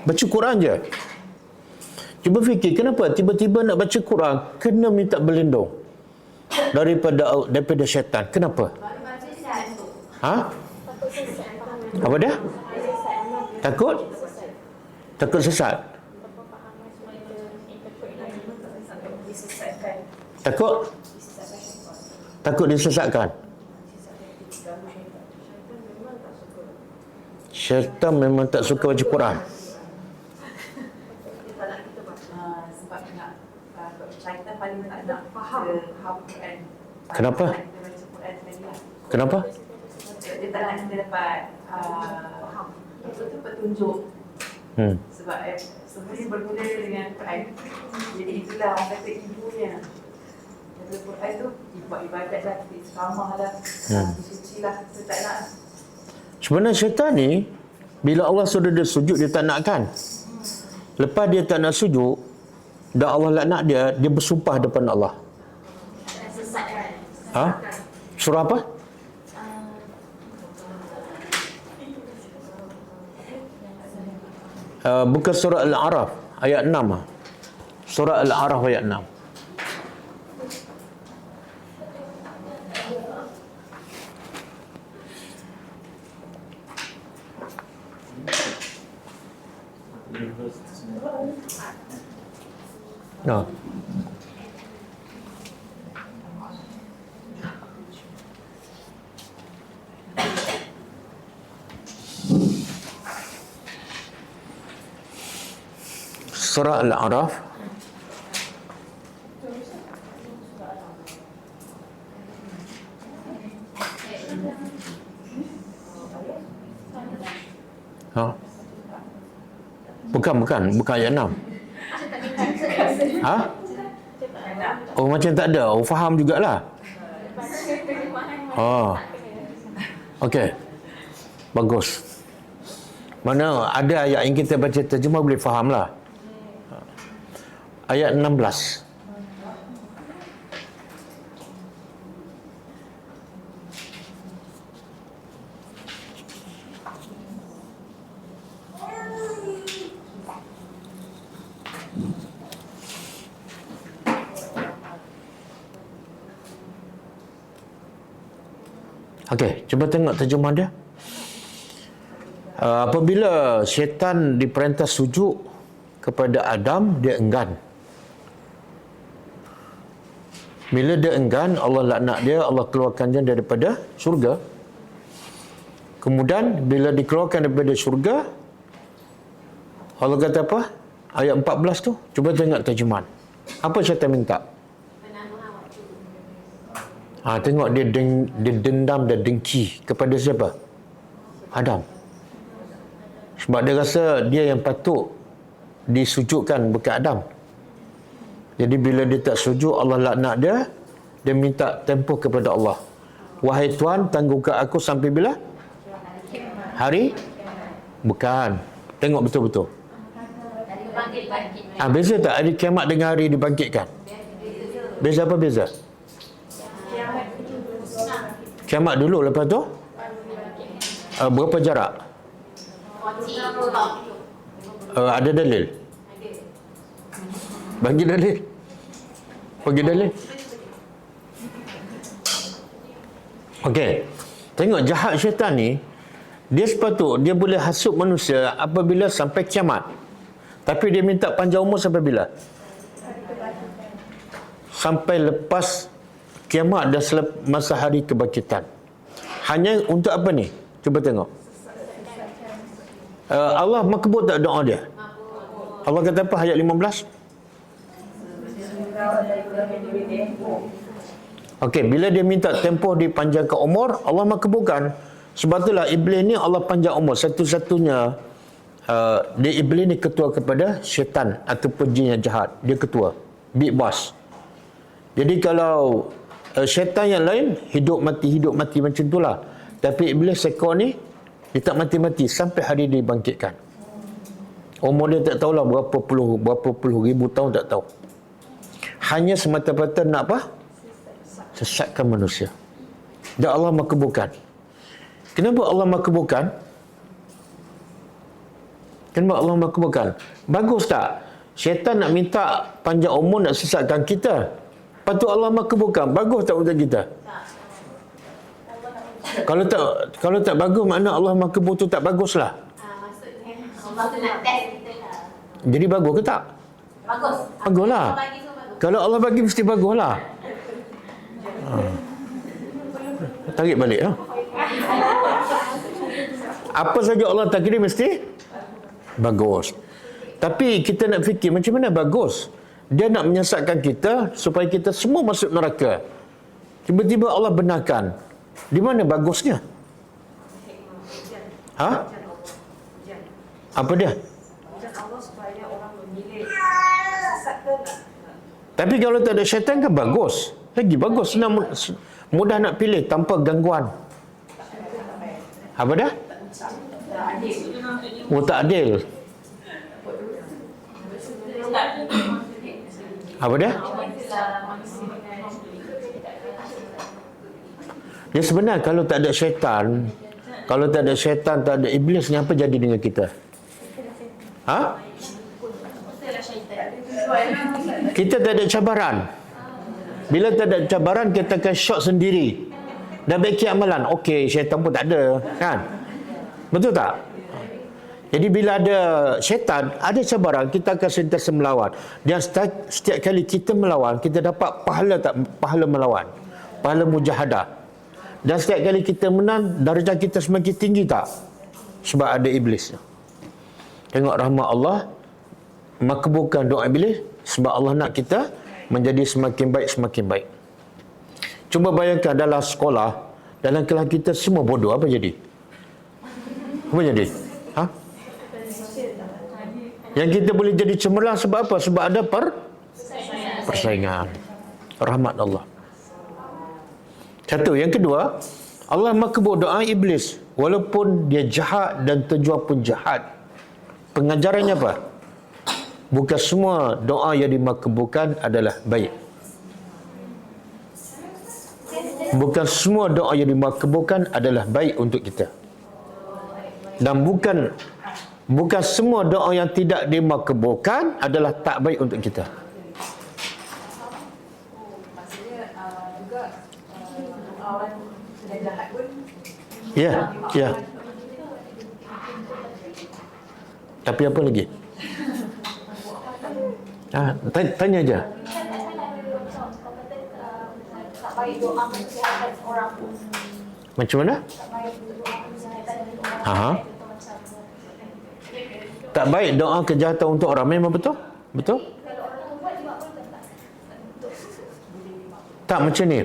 Baca Quran je. Cuba fikir kenapa tiba-tiba nak baca Quran kena minta berlindung daripada syaitan. Kenapa? Apa dia? Takut sesat. Takut disesatkan. Syaitan memang tak suka baca Quran.
Sebab nak syaitan paling tak nak faham Quran.
Kenapa? Kenapa?
Dia tak nak kita dapat faham. Itu petunjuk. Sebab semuanya bermula dengan Quran. Jadi itulah orang kata ibunya. Daripada Quran tu buat ibadat lah, kita istiqamah lah, suci lah. Kita tak nak.
Sebenarnya syaitan ni bila Allah suruh dia sujud dia tak nak kan. Lepas dia tak nak sujud dan Allah laknat dia, dia bersumpah depan Allah. Surah apa? Bukan surah Al-A'raf ayat 6. Surah Al-A'raf ayat 6. No. Surah Al-A'raf Bukan ayat 6. Oh, macam tak ada. Oh, faham jugalah. Oh. Okey. Bagus. Mana ada ayat yang kita baca terjemah boleh faham lah. Ayat 16. Okey, cuba tengok terjemah dia. Apabila syaitan diperintah sujud kepada Adam, dia enggan. Bila dia enggan, Allah laknat dia, Allah keluarkan dia daripada syurga. Kemudian bila dikeluarkan daripada syurga, Allah kata apa? Ayat 14 tu, cuba tengok terjemahan. Apa syaitan minta? Tengok dia dendam dan dengki kepada siapa? Adam. Sebab dia rasa dia yang patut disujudkan, bukan Adam. Jadi bila dia tak sujud, Allah laknat dia. Dia minta tempoh kepada Allah. Wahai Tuhan, tangguhkan aku sampai bila? Hari? Bukan. Tengok betul-betul. Beza tak hari kiamat dengan hari dibangkitkan? Beza apa beza? Kiamat dulu, lepas tu berapa jarak? Ada dalil? Bagi dalil. Bagi dalil. Okey. Tengok jahat syaitan ni, dia sepatut dia boleh hasut manusia apabila sampai kiamat. Tapi dia minta panjang umur sampai bila? Sampai lepas kiamat dan masa hari kebangkitan. Hanya untuk apa ni? Cuba tengok. Allah makbul tak doa dia? Allah kata apa ayat 15? Okey, bila dia minta tempoh dipanjangkan umur, Allah makbulkan. Sebab itulah iblis ni Allah panjang umur. Satu-satunya dia iblis ni ketua kepada syaitan ataupun jin yang jahat. Dia ketua, big boss. Jadi kalau syaitan yang lain hidup mati macam itulah. Tapi iblis sekor ni dia tak mati-mati sampai hari dibangkitkan. Umur dia tak tahulah berapa puluh ribu tahun, tak tahu. Hanya semata-mata nak apa? Sesatkan manusia. Dan Allah makbulkan. Kenapa Allah makbulkan? Kenapa Allah makbulkan? Bagus tak? Syaitan nak minta panjang umur, nak sesatkan kita. Patut Allah makbulkan. Bagus tak untuk kita? Kalau tak bagus, makna Allah makbul tu tak baguslah.
Maksudnya Allah tu nak test kita lah.
Jadi bagus ke tak?
Bagus.
Baguslah. Kalau Allah bagi mesti baguslah. Tarik balik lah. Apa saja Allah takdir mesti bagus. Tapi kita nak fikir macam mana bagus? Dia nak menyesatkan kita supaya kita semua masuk neraka. Tiba-tiba Allah benarkan. Di mana bagusnya? Apa dia? Tapi kalau tak ada syaitan kan bagus. Lagi bagus, senang, mudah nak pilih tanpa gangguan. Apa dia? Oh, tak adil. Apa dia? Dia sebenarnya kalau tak ada syaitan, tak ada iblis, ni apa jadi dengan kita? Kita tak ada cabaran. Bila tak ada cabaran, kita akan syok sendiri. Dah baiki amalan, okey, syaitan pun tak ada, kan? Betul tak? Jadi bila ada syaitan, ada cabaran, kita akan sentiasa melawan. Dan setiap kali kita melawan, kita dapat pahala melawan. Pahala mujahadah. Dan setiap kali kita menang, darjah kita semakin tinggi tak? Sebab ada iblis. Tengok rahmat Allah, makbulkan doa iblis, sebab Allah nak kita menjadi semakin baik. Cuba bayangkan dalam sekolah, dalam kelas kita semua bodoh, apa jadi? Apa jadi? Yang kita boleh jadi cemerlang sebab apa? Sebab ada persaingan. rahmat Allah. Satu. Yang kedua, Allah makbul doa iblis walaupun dia jahat dan tujuan pun jahat. Pengajarannya apa? Bukan semua doa yang dimakbulkan adalah baik. Bukan semua doa yang dimakbulkan adalah baik untuk kita. Dan bukan semua doa yang tidak dimakbulkan adalah tak baik untuk kita.
Maksudnya juga orang yang jahat pun
Ya, ya. Tapi apa lagi? Tanya aja.
Tak baik doa kesihatan orang pun.
Macam mana?
Tak baik doa kesihatan orang.
Ha. Tak baik doa kejahatan untuk orang, memang betul? Betul? Tak macam ni.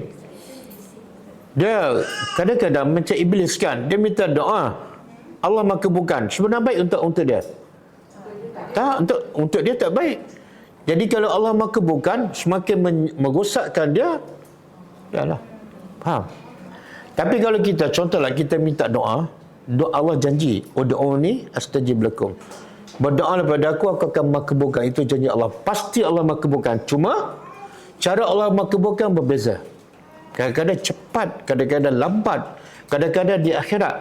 Dia kadang-kadang macam iblis kan, dia minta doa, Allah makbulkan. Sebenarnya baik untuk dia. Tak, untuk dia tak baik. Jadi kalau Allah makbulkan, semakin merosakkan dia, yalah. Faham? Tapi kalau kita, contohlah kita minta doa Allah janji, ud'uni astajib lakum. Berdoa kepada aku akan makbulkan. Itu janji Allah. Pasti Allah makbulkan. Cuma cara Allah makbulkan berbeza. Kadang-kadang cepat, kadang-kadang lambat, kadang-kadang di akhirat.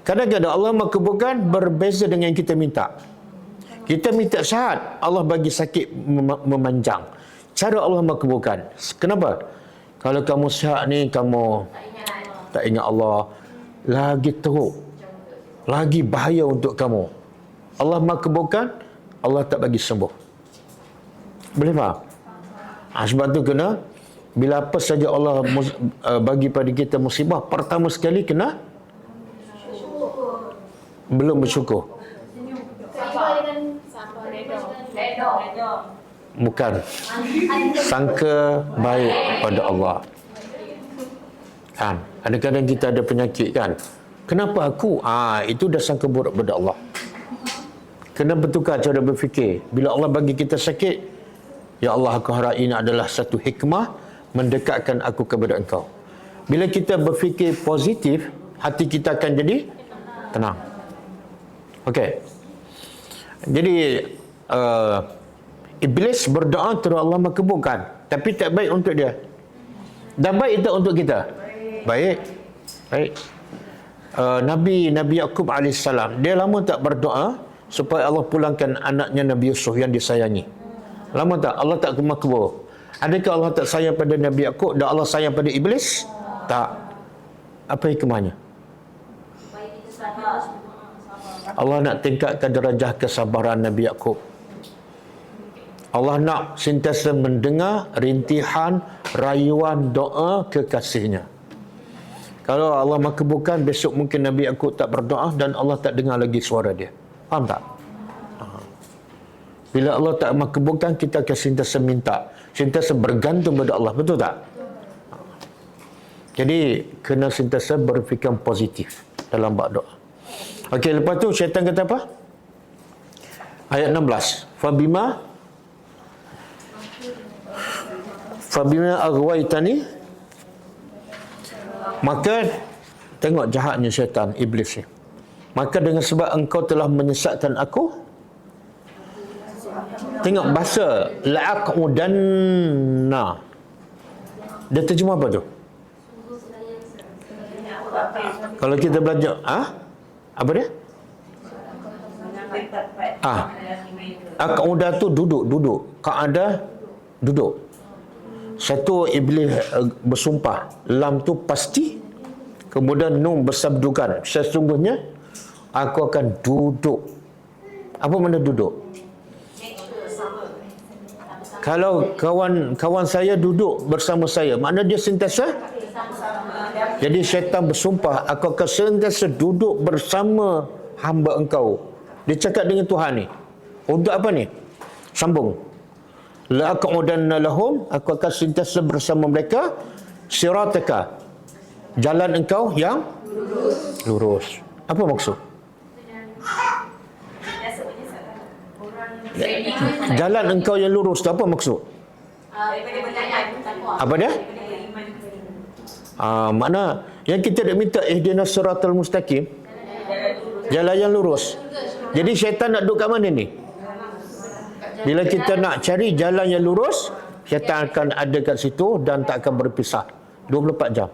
Kadang-kadang Allah makbulkan berbeza dengan yang kita minta. Kita minta sihat, Allah bagi sakit memanjang. Cara Allah makbulkan. Kenapa? Kalau kamu sihat ni, kamu tak ingat Allah, lagi teruk, lagi bahaya untuk kamu. Allah makbulkan, Allah tak bagi sembuh. Boleh faham? Sebab tu kena, bila apa saja Allah bagi pada kita musibah, pertama sekali kena belum bersyukur. Bukan. Sangka baik pada Allah. Kan? Kadang-kadang kita ada penyakit kan. Kenapa aku? Itu dah sangka buruk pada Allah. Kena bertukar cara berfikir. Bila Allah bagi kita sakit, ya Allah, aku harap ini adalah satu hikmah mendekatkan aku kepada Engkau. Bila kita berfikir positif, hati kita akan jadi tenang. Okey. Jadi iblis berdoa terus Allah makbulkan, tapi tak baik untuk dia. Dan baik tak untuk kita? Baik. Baik. Nabi Yaqub AS, dia lama tak berdoa supaya Allah pulangkan anaknya Nabi Yusuf yang disayangi. Lama tak? Allah tak makbul. Adakah Allah tak sayang pada Nabi Yaqub dan Allah sayang pada iblis? Tak. Apa hikmahnya? Allah nak tingkatkan derajah kesabaran Nabi Yaqub. Allah nak sentiasa mendengar rintihan, rayuan, doa kekasihnya. Kalau Allah makbulkan, besok mungkin Nabi Yaqub tak berdoa dan Allah tak dengar lagi suara dia. Faham tak? Bila Allah tak makbulkan, kita akan sentiasa minta, sentiasa bergantung pada Allah. Betul tak? Jadi kena sentiasa berfikir positif dalam bab doa. Okey, lepas tu syaitan kata apa? Ayat 16. Fabima aghwaytani, maka tengok jahatnya syaitan, iblis ni. Maka dengan sebab engkau telah menyesatkan aku, tengok bahasa la'aqudanna, dia terjemah apa tu? Kalau kita belajar apa dia? Aq'udah tu duduk. Qa'ada duduk. Satu iblis bersumpah, lam tu pasti, kemudian nun bersabdukan, sesungguhnya aku akan duduk. Apa makna duduk? Kalau kawan saya duduk bersama saya, makna dia sentiasa. Jadi syaitan bersumpah, aku akan sentiasa duduk bersama hamba engkau. Dia cakap dengan Tuhan ni. Untuk apa ni? Sambung. La aqudanna lahum, aku akan sentiasa bersama mereka, sirataka, jalan engkau yang lurus. Apa maksud? Jalan engkau yang lurus tu apa maksud?
Daripada beriman takwa.
Apa dia?
Daripada beriman kepada
Makna yang kita nak minta ihdinas siratal mustaqim, jalan yang lurus. Jadi syaitan nak duduk kat mana ni? Bila kita nak cari jalan yang lurus, syaitan akan ada kat situ dan tak akan berpisah 24 jam.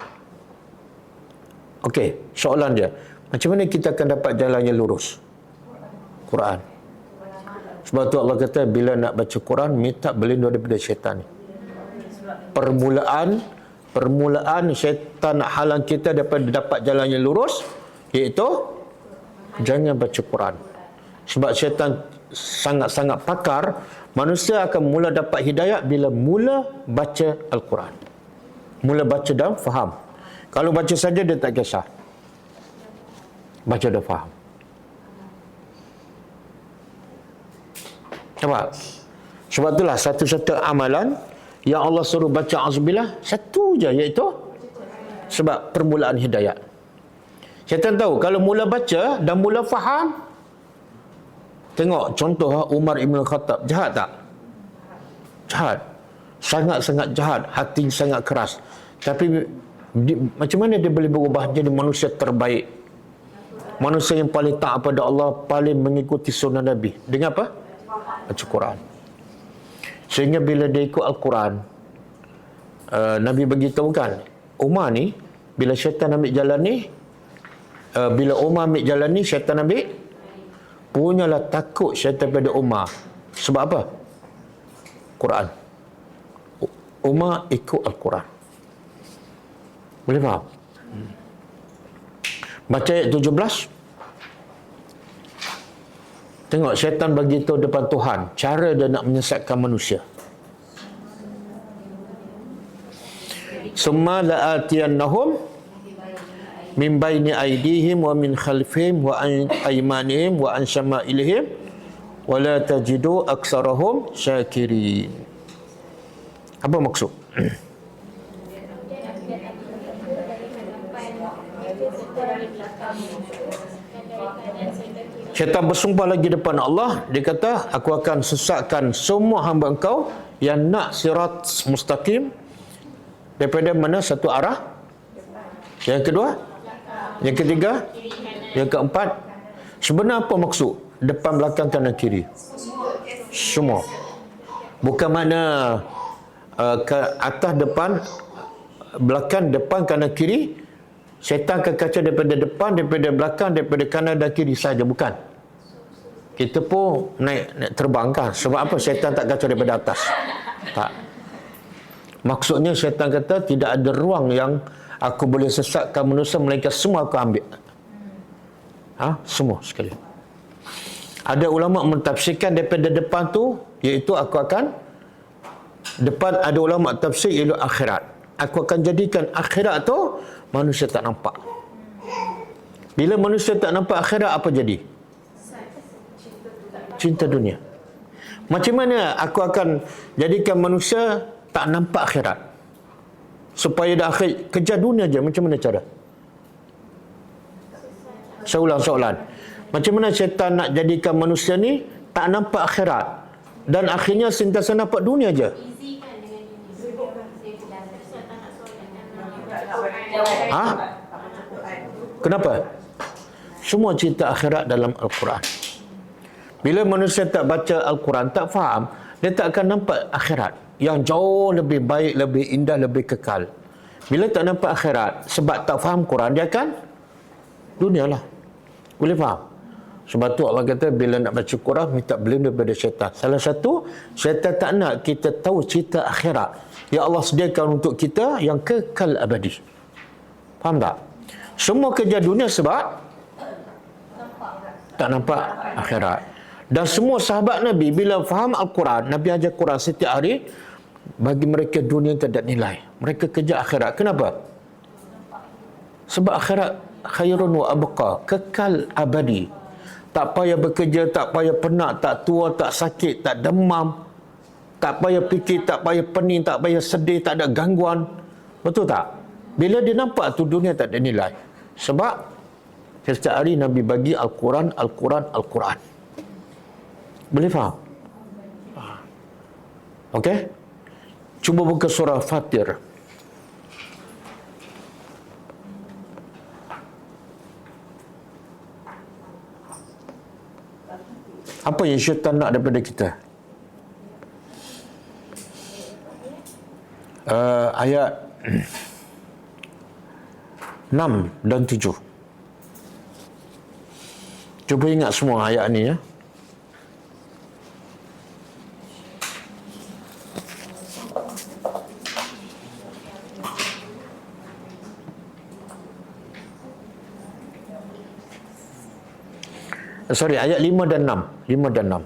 Okey, soalan dia, macam mana kita akan dapat jalan yang lurus? Quran. Sebab tu Allah kata bila nak baca Quran, minta berlindung daripada syaitan ni. Permulaan syaitan nak halang kita daripada dapat jalan yang lurus, iaitu jangan baca Quran. Sebab syaitan sangat-sangat pakar. Manusia akan mula dapat hidayah bila mula baca Al-Quran, mula baca dan faham. Kalau baca saja dia tak kisah, baca dan faham. Nampak? Sebab itulah satu-satu amalan yang Allah suruh baca auzubillah, satu je, iaitu sebab permulaan hidayah. Syaitan tahu kalau mula baca dan mula faham. Tengok contoh Umar Ibn Khattab, jahat tak? Jahat. Sangat-sangat jahat, hati sangat keras. Tapi macam mana dia boleh berubah jadi manusia terbaik? Manusia yang paling taat pada Allah, paling mengikuti sunnah Nabi. Dengan apa? Baca Quran. Sehingga bila dia ikut Al-Quran, Nabi beritahu kan, Umar ni, bila syaitan ambil jalan ni, bila Umar ambil jalan ni, syaitan ambil, punyalah takut syaitan pada Umar. Sebab apa? Quran. Umar ikut Al-Quran. Boleh faham? Baca ayat 17. Tengok syaitan bagi tahu depan Tuhan cara dia nak menyesatkan manusia. Summa la'atiyannahum min baini aydihim wa min khalfihim wa an aymanihim wa an syama'ilihim wa la tajidu aktsarahum syakirin. Apa maksud? Syaitan bersumpah lagi depan Allah. Dia kata, aku akan sesatkan semua hamba engkau yang nak sirat mustaqim daripada mana? Satu arah. Yang kedua, yang ketiga, yang keempat. Sebenarnya apa maksud? Depan, belakang, kanan, kiri. Semua. Bukan mana ke atas, depan, belakang, depan, kanan, kiri. Syaitan akan kacau daripada depan, daripada belakang, daripada kanan dan kiri saja. Bukan. Kita pun naik terbang kan. Sebab apa? Syaitan tak kacau daripada atas. Tak. Maksudnya syaitan kata tidak ada ruang yang aku boleh sesatkan manusia, melainkan semua aku ambil. Semua sekali. Ada ulama mentafsirkan daripada depan tu, iaitu aku akan, depan ada ulama tafsir iaitu akhirat. Aku akan jadikan akhirat tu manusia tak nampak. Bila manusia tak nampak akhirat, apa jadi? Cinta dunia. Macam mana aku akan jadikan manusia tak nampak akhirat? Supaya dah akhir kejar dunia je. Macam mana cara? Saya ulang soalan. Macam mana syaitan nak jadikan manusia ni tak nampak akhirat, dan akhirnya sentiasa nampak dunia je? Kenapa? Semua cerita akhirat dalam Al-Quran. Bila manusia tak baca Al-Quran, tak faham, dia tak akan nampak akhirat yang jauh lebih baik, lebih indah, lebih kekal. Bila tak nampak akhirat, sebab tak faham Quran, dia akan dunia lah. Boleh faham? Sebab tu Allah kata bila nak baca Quran, minta berlindung daripada syaitan. Salah satu, syaitan tak nak kita tahu cerita akhirat yang Allah sediakan untuk kita yang kekal abadi. Faham tak? Semua kerja dunia sebab tak nampak akhirat. Dan semua sahabat Nabi bila faham Al-Quran, Nabi ajar Quran setiap hari, bagi mereka dunia tak ada nilai. Mereka kerja akhirat. Kenapa? Sebab akhirat khairun wa abqa, kekal abadi. Tak payah bekerja, tak payah penat, tak tua, tak sakit, tak demam, tak payah fikir, tak payah pening, tak payah sedih, tak ada gangguan. Betul tak? Bila dia nampak tu dunia tak ada nilai. Sebab setiap hari Nabi bagi Al-Quran, Al-Quran, Al-Quran. Boleh faham? Okey? Cuba buka surah Fatir. Apa yang syaitan nak daripada kita? Ayat 6 dan 7. Cuba ingat semua ayat ni ya. Sorry, ayat 5 dan 6. 5 dan 6.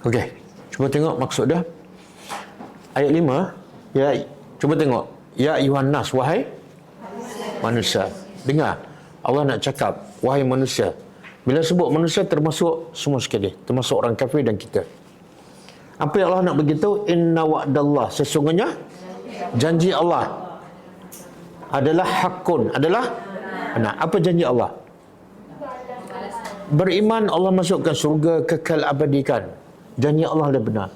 Okey, cuba tengok maksud dia. Ayat 5, ya, cuba tengok. Ya ayuhan nas, wahai manusia. Dengar, Allah nak cakap, wahai manusia. Bila sebut manusia termasuk semua sekali, termasuk orang kafir dan kita. Apa yang Allah nak beritahu? Inna wa'dallah, sesungguhnya janji Allah adalah hakun, adalah benar. Apa janji Allah? Beriman Allah masukkan surga, kekal abadikan. Janji Allah adalah benar.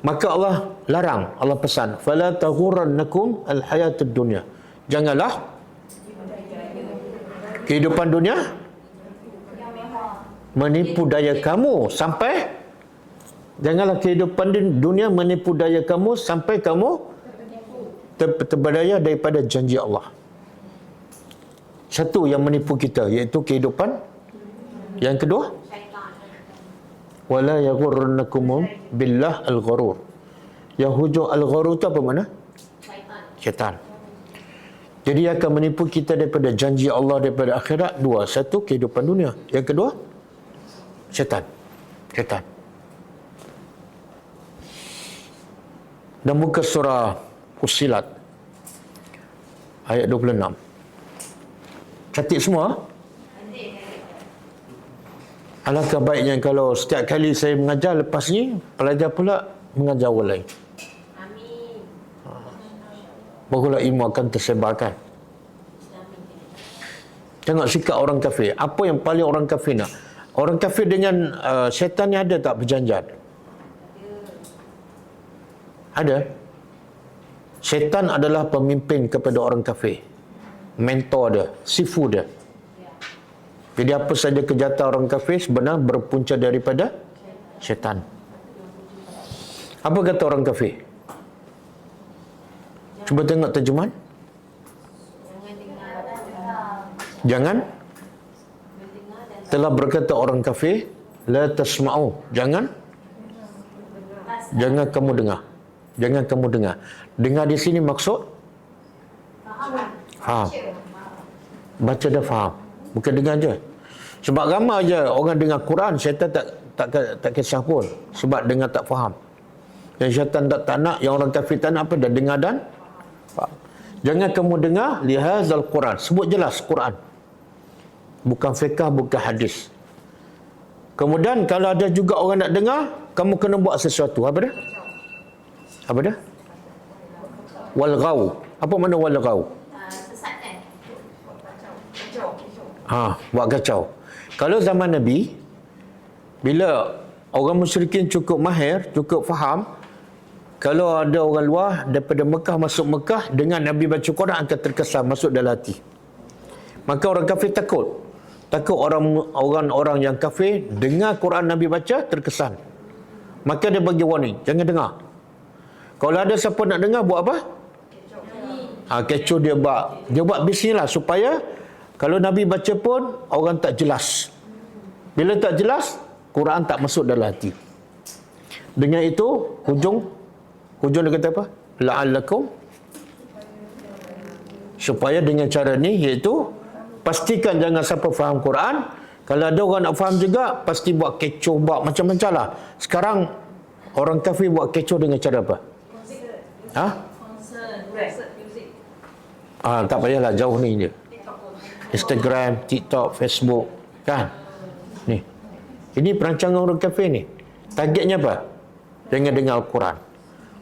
Maka Allah larang, Allah pesan, fala taghurannakum alhayatud dunya. Janganlah kehidupan dunia menipu daya kamu sampai, janganlah kehidupan dunia menipu daya kamu sampai kamu terberdaya daripada janji Allah. Satu yang menipu kita, iaitu kehidupan. Yang kedua, wala yaghurrannakum billah al-gharur. Yang hujung al-gharur itu apa makna? Syaitan. Jadi dia akan menipu kita daripada janji Allah daripada akhirat. Dua, satu kehidupan dunia. Yang kedua, syaitan. Syaitan. Dan muka surah Fussilat ayat 26. Catat semua. Alangkah baiknya kalau setiap kali saya mengajar, lepas ni pelajar pula mengajar orang lain.
Amin.
Barulah ilmu akan tersebarkan. Tengok sikap orang kafir. Apa yang paling orang kafir nak? Orang kafir dengan syaitan ni ada tak perjanjian? Ada. Syaitan adalah pemimpin kepada orang kafir. Mentor dia, sifu dia. Jadi apa saja kejahatan orang kafir sebenarnya berpunca daripada syaitan. Apa kata orang kafir? Cuba tengok terjemahan. Jangan telah berkata orang kafir, la tasma'u, jangan kamu dengar. Jangan kamu dengar. Dengar di sini maksud faham. Baca dah faham. Bukan dengar je. Sebab ramai je orang dengar Quran, syaitan tak kisah pun. Sebab dengar tak faham. Yang syaitan tak nak, yang orang kafir tak nak apa? Dah dengar dan faham. Jangan kamu dengar lihazal Quran. Sebut jelas Quran. Bukan fiqh, bukan hadis. Kemudian kalau ada juga orang nak dengar, kamu kena buat sesuatu. Apa dia? Apa dia? Walghaw. Apa makna walghaw?
Sesatkan.
Buat kacau. Kalau zaman Nabi, bila orang musyrikin cukup mahir, cukup faham, kalau ada orang luar daripada Mekah masuk Mekah, dengan Nabi baca Quran akan terkesan masuk dalam hati. Maka orang kafir takut. Takut orang-orang yang kafir dengar Quran Nabi baca terkesan. Maka dia bagi warning, jangan dengar. Kalau ada siapa nak dengar, buat apa? Kecoh dia buat bismillah supaya kalau Nabi baca pun orang tak jelas. Bila tak jelas, Quran tak masuk dalam hati. Dengan itu, hujung dia kata apa? La'allakum, supaya dengan cara ni, iaitu pastikan jangan siapa faham Quran. Kalau ada orang nak faham juga, pasti buat kecoh, buat macam-macam lah. Sekarang orang kafir buat kecoh dengan cara apa? Tak payahlah, jauh ni je. Instagram, TikTok, Facebook, kan? Ni. Ini perancangan orang kafir ni. Targetnya apa? dengan dengar Al-Quran.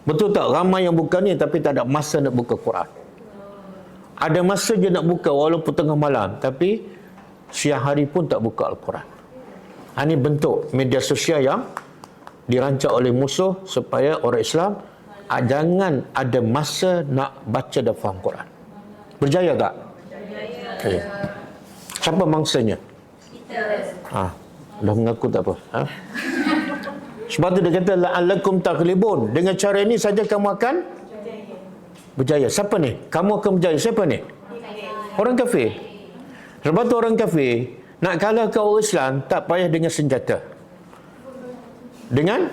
Betul tak? Ramai yang buka ni tapi tak ada masa nak buka Quran. Ada masa je nak buka walaupun tengah malam, tapi siang hari pun tak buka Al-Quran. Ini bentuk media sosial yang dirancang oleh musuh supaya orang Islam jangan ada masa nak baca dan faham Quran. Berjaya tak? Okay. Siapa mangsanya? Dah mengaku tak apa. Sebab tu dia kata la'allakum taghlibun. Dengan cara ini saja kamu akan berjaya. Siapa ni? Kamu akan berjaya. Siapa ni? Orang kafir. Sebab tu orang kafir nak kalahkan orang Islam tak payah dengan senjata. Dengan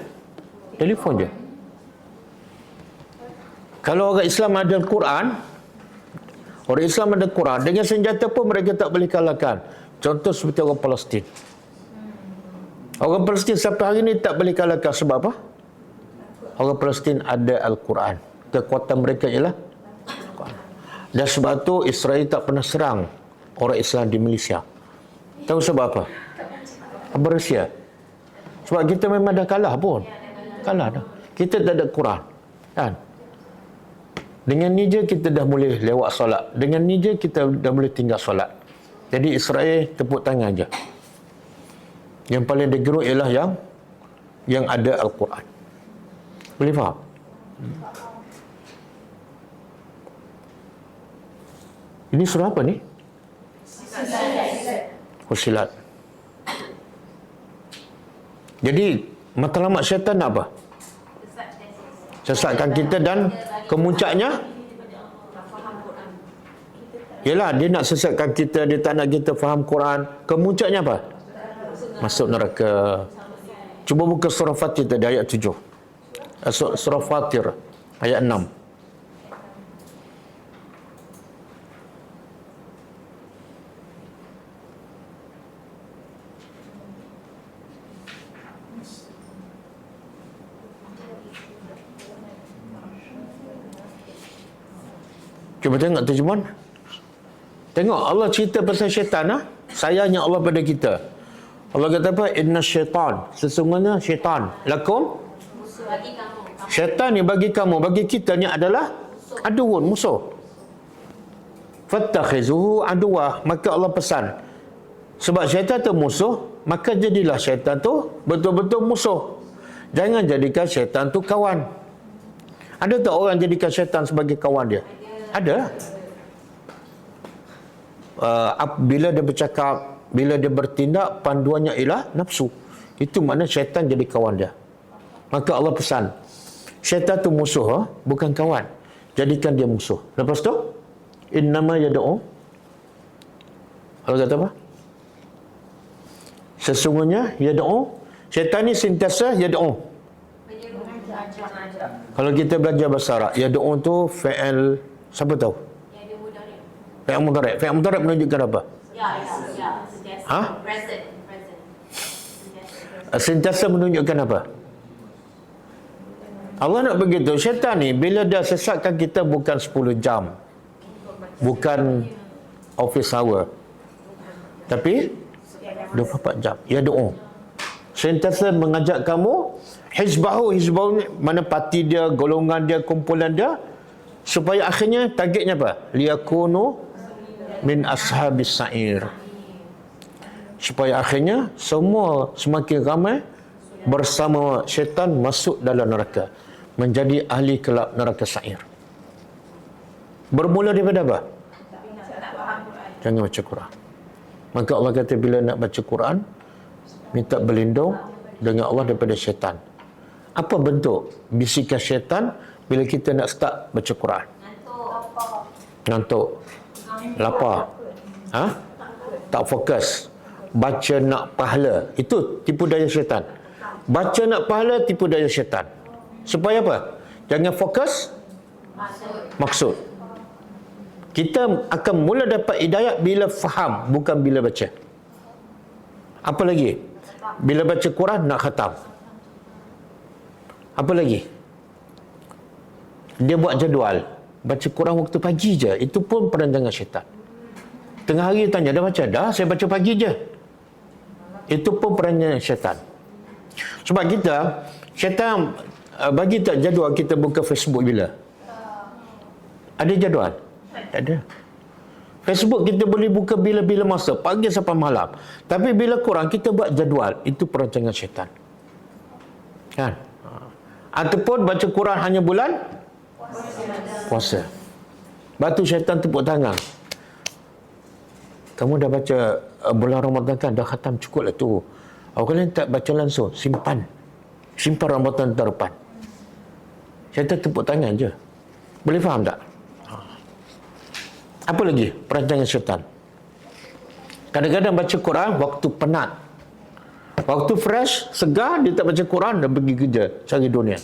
telefon je. Kalau orang Islam ada Al-Quran, orang Islam ada Quran, dengan senjata pun mereka tak boleh kalahkan. Contoh seperti orang Palestin. Orang Palestin sampai hari ini tak boleh kalahkan. Sebab apa? Orang Palestin ada Al-Quran. Kekuatan mereka ialah Al-Quran. Dan sebab tu Israel tak pernah serang orang Islam di Malaysia. Tahu sebab apa? Rusia. Sebab kita memang dah kalah pun. Kalah dah. Kita tak ada Quran. Kan? Dengan ni je kita dah boleh lewat solat. Dengan ni je kita dah boleh tinggal solat. Jadi Israel tepuk tangan je. Yang paling digeruk ialah yang ada Al-Quran. Boleh faham? Ini surah apa ni? Fussilat. Jadi matlamat syaitan nak apa? Sesatkan kita dan kemuncaknya ialah dia nak sesatkan kita, dia tak nak kita faham Quran. Kemuncaknya apa? Masuk neraka. Cuba buka surah Fatir tadi ayat 7. Surah Fatir ayat 6. Cuba tengok terjemahan. Tengok Allah cerita pasal syaitan. Sayangnya Allah pada kita. Allah kata apa? Inna syaitan. Sesungguhnya syaitan. Lakum.
Bagi kamu.
Syaitan ni bagi kamu. Bagi kita ni adalah aduun, musuh. Fattakhizuhu aduwah. Maka Allah pesan. Sebab syaitan tu musuh, maka jadilah syaitan tu betul-betul musuh. Jangan jadikan syaitan tu kawan. Ada tak orang jadikan syaitan sebagai kawan dia? Ada. Bila dia bercakap, bila dia bertindak, panduannya ialah nafsu. Itu makna syaitan jadi kawan dia. Maka Allah pesan, syaitan tu musuh, bukan kawan. Jadikan dia musuh. Lepas tu, innama yad'u. Allah kata apa? Sesungguhnya yad'u. Syaitan ni sentiasa yad'u. Kalau kita belajar bahasa Arab, yad'u tu fi'il. Siapa tahu? Fi'il mudhari'. Fi'il mudhari' menunjukkan apa?
Present.
Sentiasa menunjukkan apa? Allah nak begitu. Syaitan ni bila dia sesatkan kita bukan 10 jam. Bukan office hour. Tapi 24 jam. Ya doa. Sentiasa mengajak kamu hizbahu mana parti dia, golongan dia, kumpulan dia, supaya akhirnya targetnya apa? Liyakunu min ashabis sa'ir. Supaya akhirnya semua semakin ramai bersama syaitan masuk dalam neraka, menjadi ahli kelab neraka sa'ir. Bermula daripada apa? Jangan baca Quran. Maka Allah kata bila nak baca Quran, minta berlindung dengan Allah daripada syaitan. Apa bentuk bisikan syaitan bila kita nak start baca Quran? Ngantuk. Lapar. Tak fokus. Baca nak pahala. Itu tipu daya syaitan. Baca nak pahala, tipu daya syaitan. Supaya apa? Jangan fokus maksud. Kita akan mula dapat hidayat bila faham, bukan bila baca. Apa lagi? Bila baca Quran nak khatam. Apa lagi? Dia buat jadual. Baca Quran waktu pagi je. Itu pun perancangan syaitan. Tengah hari tanya, dah baca? Dah, saya baca pagi je. Itu pun perancangan syaitan. Sebab kita, syaitan bagi tak jadual kita buka Facebook bila? Ada jadual? Tak ada. Facebook kita boleh buka bila-bila masa, pagi sampai malam. Tapi bila Quran kita buat jadual, itu perancangan syaitan. Kan? Ataupun baca Quran hanya bulan puasa. Batu syaitan tepuk tangan. Kamu dah baca bulan Ramadan kan? Dah khatam, cukup lah tu. Kalian tak baca langsung, simpan Ramadan tahun depan. Syaitan tepuk tangan je. Boleh faham tak? Apa lagi perancangan syaitan? Kadang-kadang baca Quran waktu penat, waktu fresh, segar, dia tak baca Quran, dah pergi kerja cari dunia.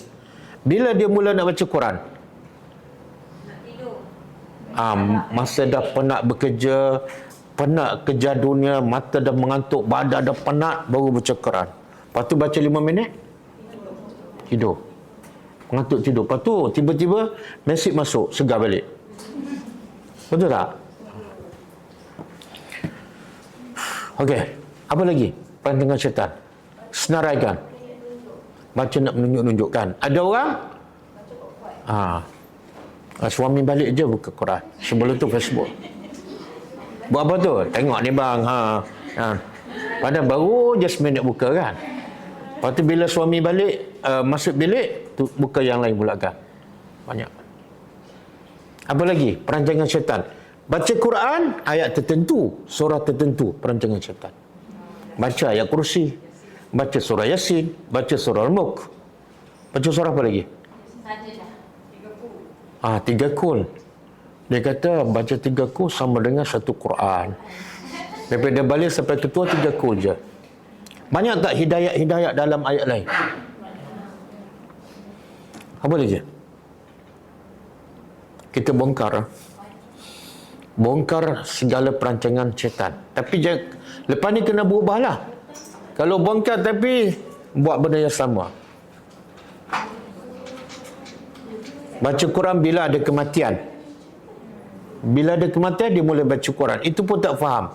Bila dia mula nak baca Quran? Masa dah penat bekerja, penat kejar dunia, mata dah mengantuk, badan dah penat, baru baca Quran. Lepas tu baca 5 minit, tidur. Mengantuk tidur. Lepas tu tiba-tiba mesej masuk, segar balik. Betul tak? Okey, apa lagi perancangan syaitan? Senaraikan. Baca nak menunjuk-nunjukkan. Ada orang suami balik je buka Quran. Sebelum tu Facebook. Buat apa tu? Tengok ni bang. Padahal baru je seminit buka kan. Lepas tu bila suami balik, masuk bilik, tu buka yang lain pula kan. Banyak. Apa lagi perancangan syaitan? Baca Quran, ayat tertentu, surah tertentu, perancangan syaitan. Baca ayat kursi, baca surah Yasin, baca surah Al-Mulk. Baca surah apa lagi? 3 kul. Dia kata baca 3 kul sama dengan 1 Quran. Daripada balik sampai ketua 3 kul je. Banyak tak hidayat-hidayat dalam ayat lain? Apa lagi? Kita bongkar segala perancangan syaitan. Tapi lepas ni kena berubahlah. Kalau bongkar tapi buat benda yang sama. Baca Quran bila ada kematian. Bila ada kematian dia mula baca Quran. Itu pun tak faham.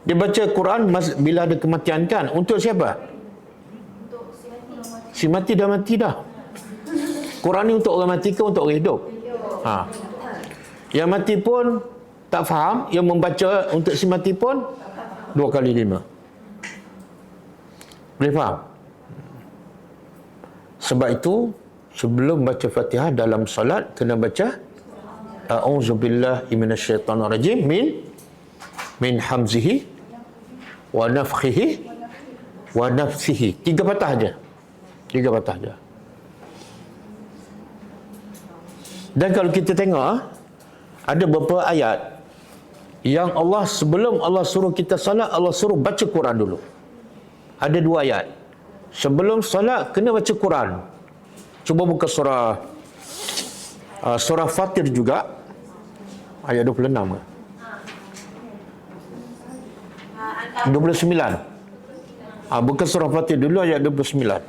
Dia baca Quran bila ada kematian kan? Untuk siapa? Si mati dah mati dah. Quran ni untuk orang mati ke untuk orang hidup? Yang mati pun tak faham. Yang membaca untuk si mati pun 2 kali 5. Boleh faham? Sebab itu sebelum baca Fatihah dalam solat kena baca A'udzubillahi minasyaitonirrajim min hamzihi wa nafthihi wa nafsihi. 3 patah aja. 3 patah aja. Dan kalau kita tengok ada beberapa ayat yang Allah sebelum Allah suruh kita salat, Allah suruh baca Quran dulu. Ada 2 ayat. Sebelum salat kena baca Quran. Cuba buka surah Fatir juga ayat 26 ke? 29. Buka surah Fatir dulu ayat 29.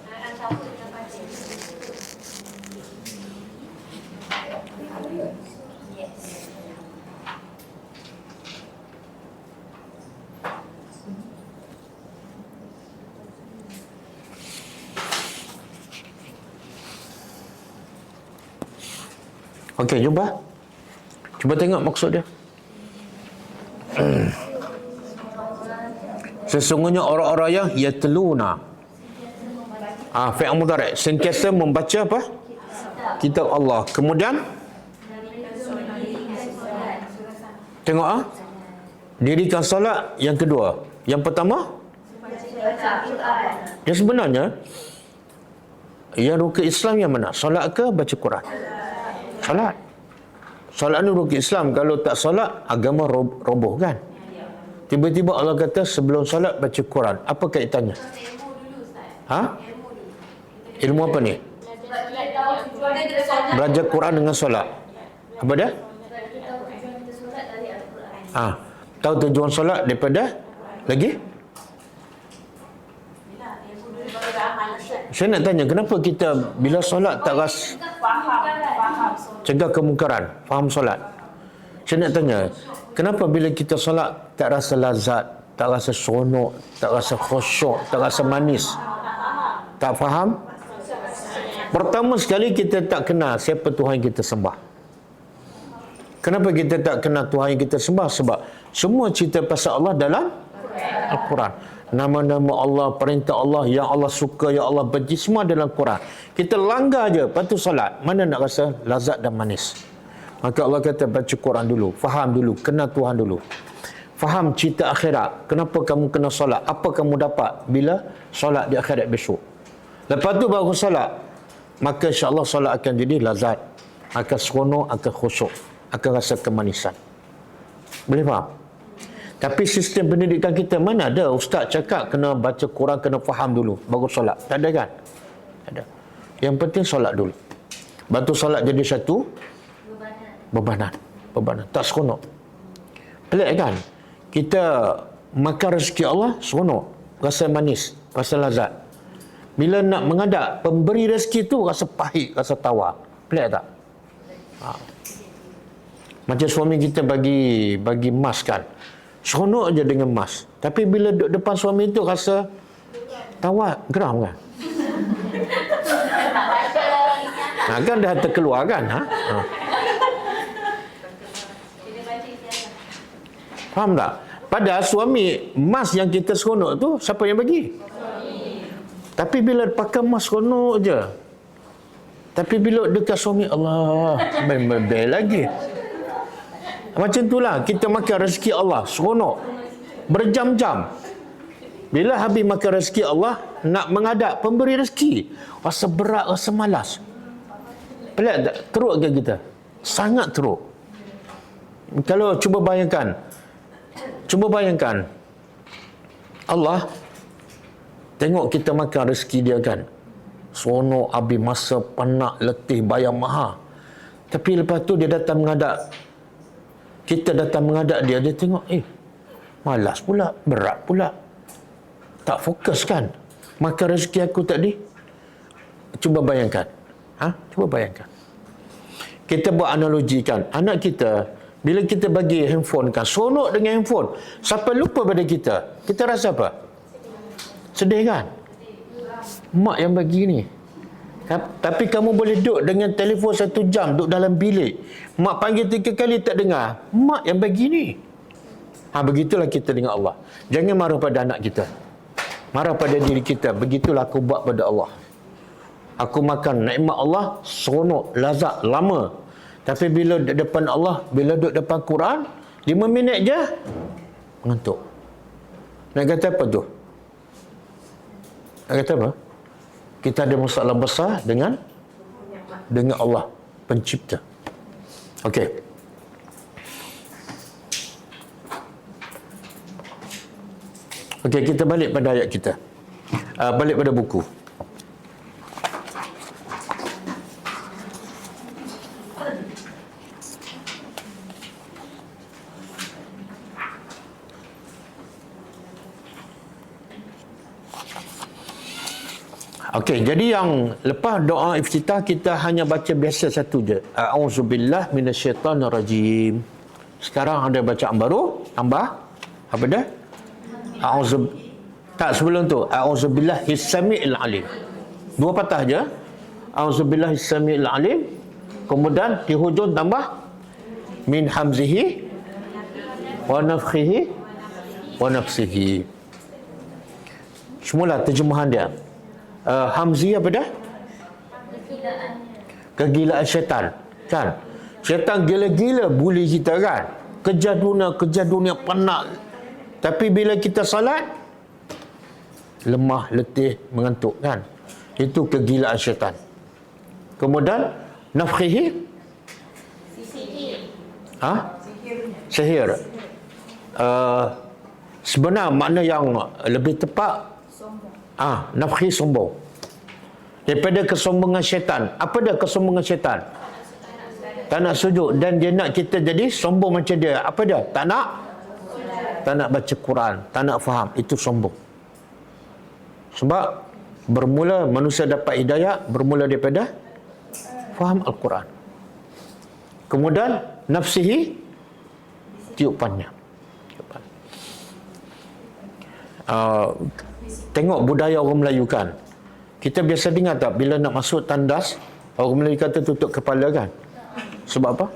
Okey, cuba tengok maksud dia. Sesungguhnya orang-orang yang yatluna. Fi'il mudhari' sentiasa membaca apa? Kitab Allah. Kemudian tengok dirikan solat yang kedua. Yang pertama yang sebenarnya yang rukun Islam yang mana? Solat ke baca Quran? Solat. Solat ni rukun Islam. Kalau tak solat, agama roboh kan? Tiba-tiba Allah kata sebelum solat baca Quran. Apa kaitannya? Ilmu apa ni? Belajar Quran dengan solat. Apa dia? Tahu tujuan solat daripada lagi? Saya nak tanya, kenapa kita bila solat tak rasa cegah kemungkaran, faham solat? Saya nak tanya, kenapa bila kita solat tak rasa lazat, tak rasa seronok, tak rasa khusyuk, tak rasa manis? Tak faham Pertama sekali kita tak kenal siapa Tuhan yang kita sembah. Kenapa kita tak kenal Tuhan yang kita sembah? Sebab semua cerita pasal Allah dalam Al-Quran. Nama-nama Allah, perintah Allah, yang Allah suka, yang Allah benci, semua dalam Quran. Kita langgar je, lepas tu salat. Mana nak rasa lazat dan manis? Maka Allah kata baca Quran dulu, faham dulu, kenal Tuhan dulu. Faham cerita akhirat. Kenapa kamu kena solat? Apa kamu dapat bila solat di akhirat besok? Lepas tu baru solat. Maka insya-Allah solat akan jadi lazat, akan seronok, akan khusyuk, akan rasa kemanisan. Boleh faham? Tapi sistem pendidikan kita mana ada ustaz cakap kena baca Quran, kena faham dulu baru solat. Tak ada kan? Tak ada. Yang penting solat dulu. Batu solat jadi satu bebanan. Tak seronok. Pelik kan? Kita makan rezeki Allah seronok, rasa manis, rasa lazat. Bila nak menghadap pemberi rezeki tu rasa pahit, rasa tawar. Pelik tak? Macam suami kita bagi emas kan. Seronok je dengan emas. Tapi bila duduk depan suami tu rasa tawar, geram kan? Kan dah terkeluar kan? Faham tak? Padahal suami, emas yang kita seronok tu siapa yang bagi? Tapi bila pakai emas seronok je. Tapi bila dekat suami, Allah, bel lagi. Macam itulah kita makan rezeki Allah seronok berjam-jam. Bila habis makan rezeki Allah, nak menghadap pemberi rezeki, rasa berat, rasa malas. Pelik tak? Teruk ke kita? Sangat teruk. Kalau cuba bayangkan Allah tengok kita makan rezeki dia kan, seronok, habis masa, penat, letih, bayar mahal. Tapi lepas tu dia datang menghadap, kita datang menghadap dia tengok, malas pula, berat pula, tak fokus kan makan rezeki aku tadi. Cuba bayangkan, cuba bayangkan. Kita buat analogi kan, anak kita bila kita bagi handphone kan, seronok dengan handphone, sampai lupa pada kita rasa apa? Sedih kan? Mak yang bagi ni. Tapi kamu boleh duduk dengan telefon 1 jam, duduk dalam bilik, mak panggil 3 kali tak dengar, mak yang bagi ni. Begitulah kita dengan Allah. Jangan marah pada anak kita, marah pada diri kita. Begitulah aku buat pada Allah. Aku makan nikmat Allah seronok, lazat, lama. Tapi bila depan Allah, bila duduk depan Quran, 5 minit je mengantuk. Nak kata apa tu? Nak kata apa? Kita ada masalah besar dengan Allah pencipta. Okey. Okey, kita balik pada ayat kita. Balik pada buku. Okey, jadi yang lepas doa iftitah kita hanya baca biasa satu je. A'udzubillah minasyaitanirrajim. Sekarang ada bacaan baru, tambah apa dah? Tak, sebelum tu a'udzubillahis samiil alim. 2 patah je. A'udzubillahis samiil alim. Kemudian di hujung tambah min hamzihi wa nafthihi wa nafsihi. Semula terjemahan dia. Hamzi apa dah? Kegilaan syaitan kan? Syaitan gila-gila bully kita kan, kejar dunia penat. Tapi bila kita salat, lemah, letih, mengantuk kan? Itu kegilaan syaitan. Kemudian nafkhihi, sihir. Sebenar makna yang lebih tepat, nafkhi, sombong. Daripada kesombongan syaitan. Apa dah kesombongan syaitan? Tak nak sujud. Dan dia nak kita jadi sombong macam dia. Apa dia? Tak nak baca Quran, tak nak faham. Itu sombong. Sebab bermula manusia dapat hidayah bermula daripada faham Al-Quran. Kemudian nafsihi, tiupannya. Tengok budaya orang Melayu kan. Kita biasa dengar tak bila nak masuk tandas, orang Melayu kata tutup kepala kan? Sebab apa?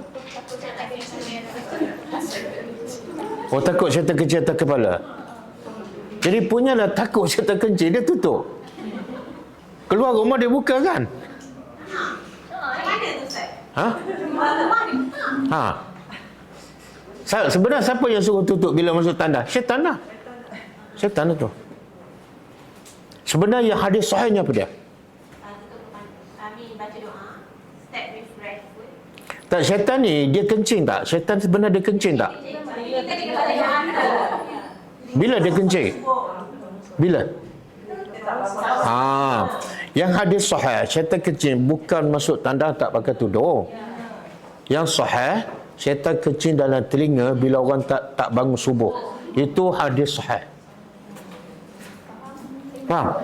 Oh, takut syaitan kencing atas kepala. Jadi punyalah takut syaitan kencing, dia tutup. Keluar rumah dia buka kan?
Mana tu Ustaz?
Ha? Ha. Sebenarnya siapa yang suruh tutup bila masuk tandas? Syaitan lah. Syaitan tu. Sebenarnya yang hadis sahihnya apa dia?
Kami baca doa. Step with right foot.
Tak, syaitan ni dia kencing tak? Syaitan sebenarnya dia kencing tak?
Kita di kepala yang ada.
Bila dia kencing? Bila? Yang hadis sahih, syaitan kencing bukan masuk tandas tak pakai tudung. Yang sahih, syaitan kencing dalam telinga bila orang tak bangun subuh. Itu hadis sahih. Faham?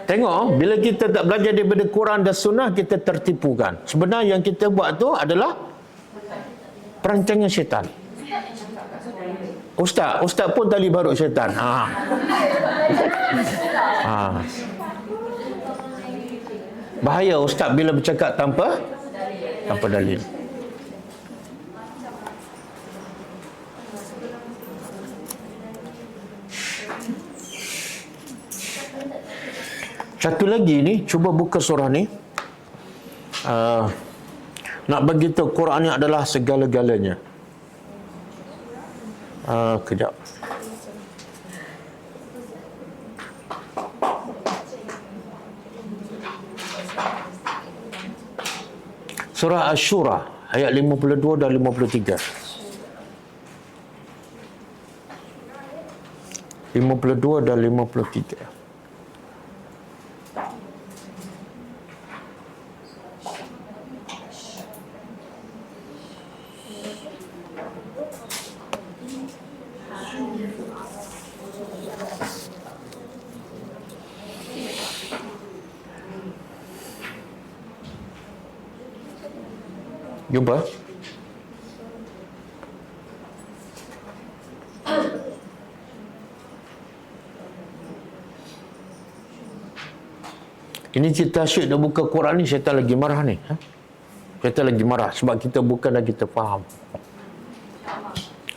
Tengok, bila kita tak belajar daripada Quran dan Sunnah, kita tertipu kan. Sebenarnya yang kita buat tu adalah perancangan syaitan. Ustaz pun tali barut syaitan. Bahaya ustaz bila bercakap tanpa dalil. Satu lagi ni, cuba buka surah ni. Nak bagi tahu Quran ni adalah segala-galanya. Kejap. Surah Asy-Syura ayat 52 dan 53. 52 dan 53. Jumpa? Ini cerita asyik dah buka Quran ni, syaitan lagi marah ni. Syaitan lagi marah sebab kita bukan lagi terfaham.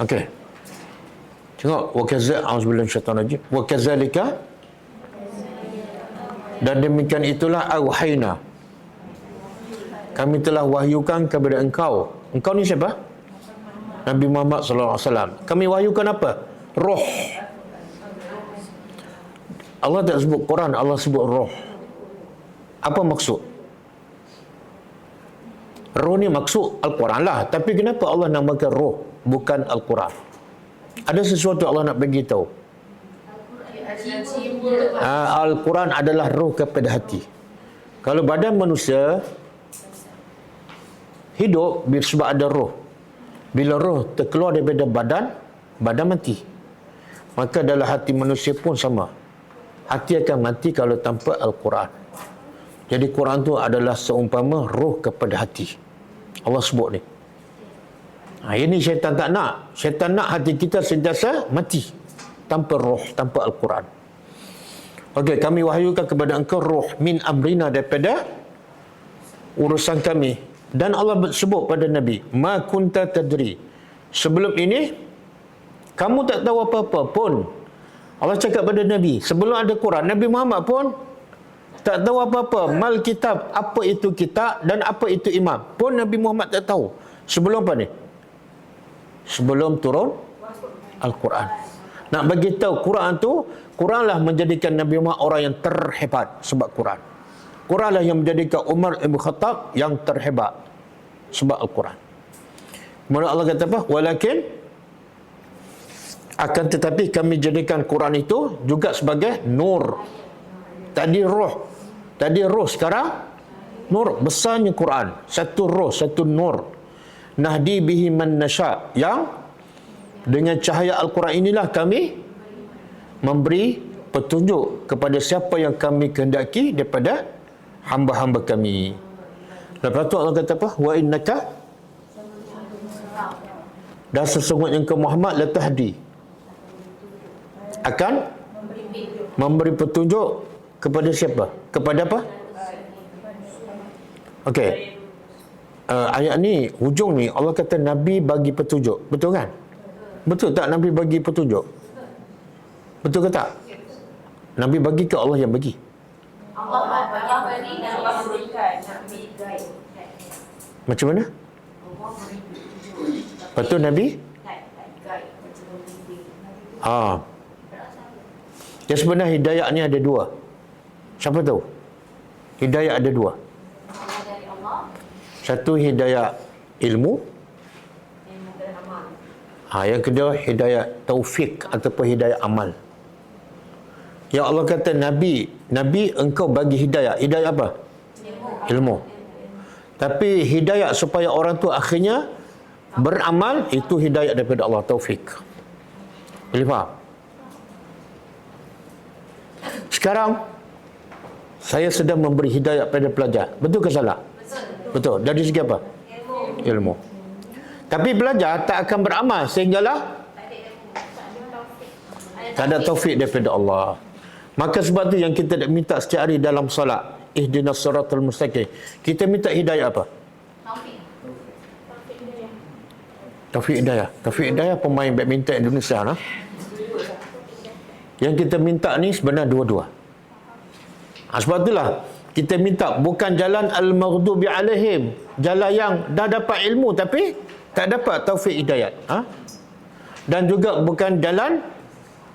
Okey. Tengok, wa kazza a'udzubillahi minasyaitanir rajim. Wa kadzalika, dan demikian itulah auhayna, kami telah wahyukan kepada engkau. Engkau ni siapa? Nabi Muhammad sallallahu alaihi wasallam. Kami wahyukan apa? Roh. Allah tak sebut Quran, Allah sebut roh. Apa maksud? Roh ni maksud Al-Quran lah. Tapi kenapa Allah namakan roh, bukan Al-Quran? Ada sesuatu Allah nak bagi tahu. Al-Quran adalah roh kepada hati. Kalau badan manusia hidup sebab ada roh. Bila roh terkeluar daripada badan mati. Maka dalam hati manusia pun sama. Hati akan mati kalau tanpa Al-Quran. Jadi Quran tu adalah seumpama roh kepada hati. Allah sebut ni. Ini syaitan tak nak. Syaitan nak hati kita sentiasa mati. Tanpa roh, tanpa Al-Quran. Okey, kami wahyukan kepada engkau roh min amrina, daripada urusan kami. Dan Allah sebut pada Nabi, ma kunta tadri, sebelum ini kamu tak tahu apa-apa pun. Allah cakap pada Nabi, sebelum ada Quran, Nabi Muhammad pun tak tahu apa-apa. Mal kitab, apa itu kitab dan apa itu imam, pun Nabi Muhammad tak tahu. Sebelum apa ni? Sebelum turun Al-Quran. Nak bagi tahu Quran tu, Quranlah menjadikan Nabi Muhammad orang yang terhebat sebab Quran. Quranlah yang menjadikan Umar Ibn Khattab yang terhebat sebab Al-Quran. Kemudian Allah kata apa? Walakin, akan tetapi kami jadikan Quran itu juga sebagai nur. Tadi roh, sekarang nur. Besarnya Quran, satu roh, satu nur. Nahdi bihi man nasya, yang dengan cahaya Al-Quran inilah kami memberi petunjuk kepada siapa yang kami kehendaki daripada hamba-hamba kami. Lepas tu Allah kata apa? Wa innaka, dan sesungguhnya engkau Muhammad, la tahdi, akan Memberi petunjuk kepada siapa? Kepada apa? Okey. Ayat ni, hujung ni Allah kata Nabi bagi petunjuk. Betul kan? Betul tak Nabi bagi petunjuk? Betul ke tak? Nabi bagi ke Allah yang bagi?
Allah bagi dan Allah berikan. Nabi guide.
Macam mana? Betul Nabi? Yang sebenarnya hidayah ni ada dua. Siapa tahu? Hidayah ada dua. Satu hidayah ilmu. Yang kedua hidayah taufik ataupun hidayah amal. Ya Allah kata Nabi engkau bagi hidayah. Hidayah apa? Ilmu. Tapi hidayah supaya orang tu akhirnya beramal, itu hidayah daripada Allah, taufik. Boleh faham? Sekarang saya sedang memberi hidayah pada pelajar. Betul ke salah? Betul. Dari segi apa? Ilmu. Tapi pelajar tak akan beramal sehinggalah tak ada taufik daripada Allah. Maka sebab tu yang kita minta setiap hari dalam solat, ihdinas siratal mustaqim. Kita minta hidayah apa? Taufik hidayah. Taufik hidayah pemain badminton Indonesia lah. Yang kita minta ni sebenarnya dua-dua. Sebab itulah kita minta bukan jalan al-maghdubi alaihim, jalan yang dah dapat ilmu tapi tak dapat taufik hidayat. Dan juga bukan jalan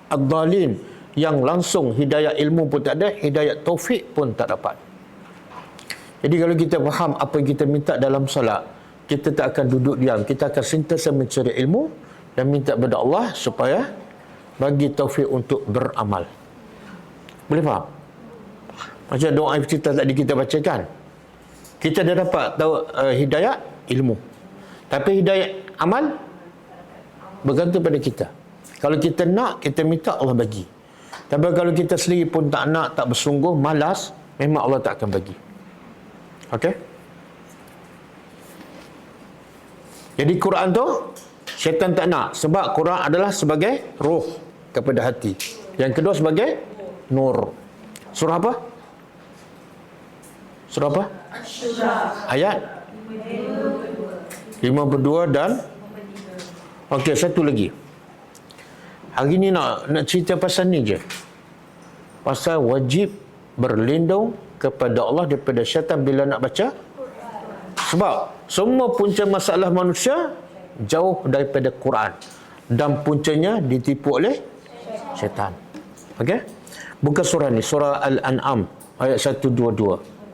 ad-dhalin, yang langsung hidayah ilmu pun tak ada, hidayah taufik pun tak dapat. Jadi kalau kita faham apa yang kita minta dalam solat, kita tak akan duduk diam, kita akan sentiasa mencari ilmu dan minta kepada Allah supaya bagi taufik untuk beramal. Boleh faham? Macam doa kita tadi kita bacakan, kita dah dapat tahu hidayah ilmu, tapi hidayah amal bergantung pada kita. Kalau kita nak, kita minta, Allah bagi. Tapi kalau kita sendiri pun tak nak, tak bersungguh, malas, memang Allah tak akan bagi. Okey? Jadi Quran tu syaitan tak nak, sebab Quran adalah sebagai roh kepada hati. Yang kedua sebagai nur. Surah apa? Surah apa? Ayat 52 dan okey, satu lagi. Hari ni nak cerita pasal ni je. Pasal wajib berlindung kepada Allah daripada syaitan bila nak baca. Sebab semua punca masalah manusia jauh daripada Quran. Dan puncanya ditipu oleh syaitan. Okey? Buka surah ni, surah Al-An'am ayat 122.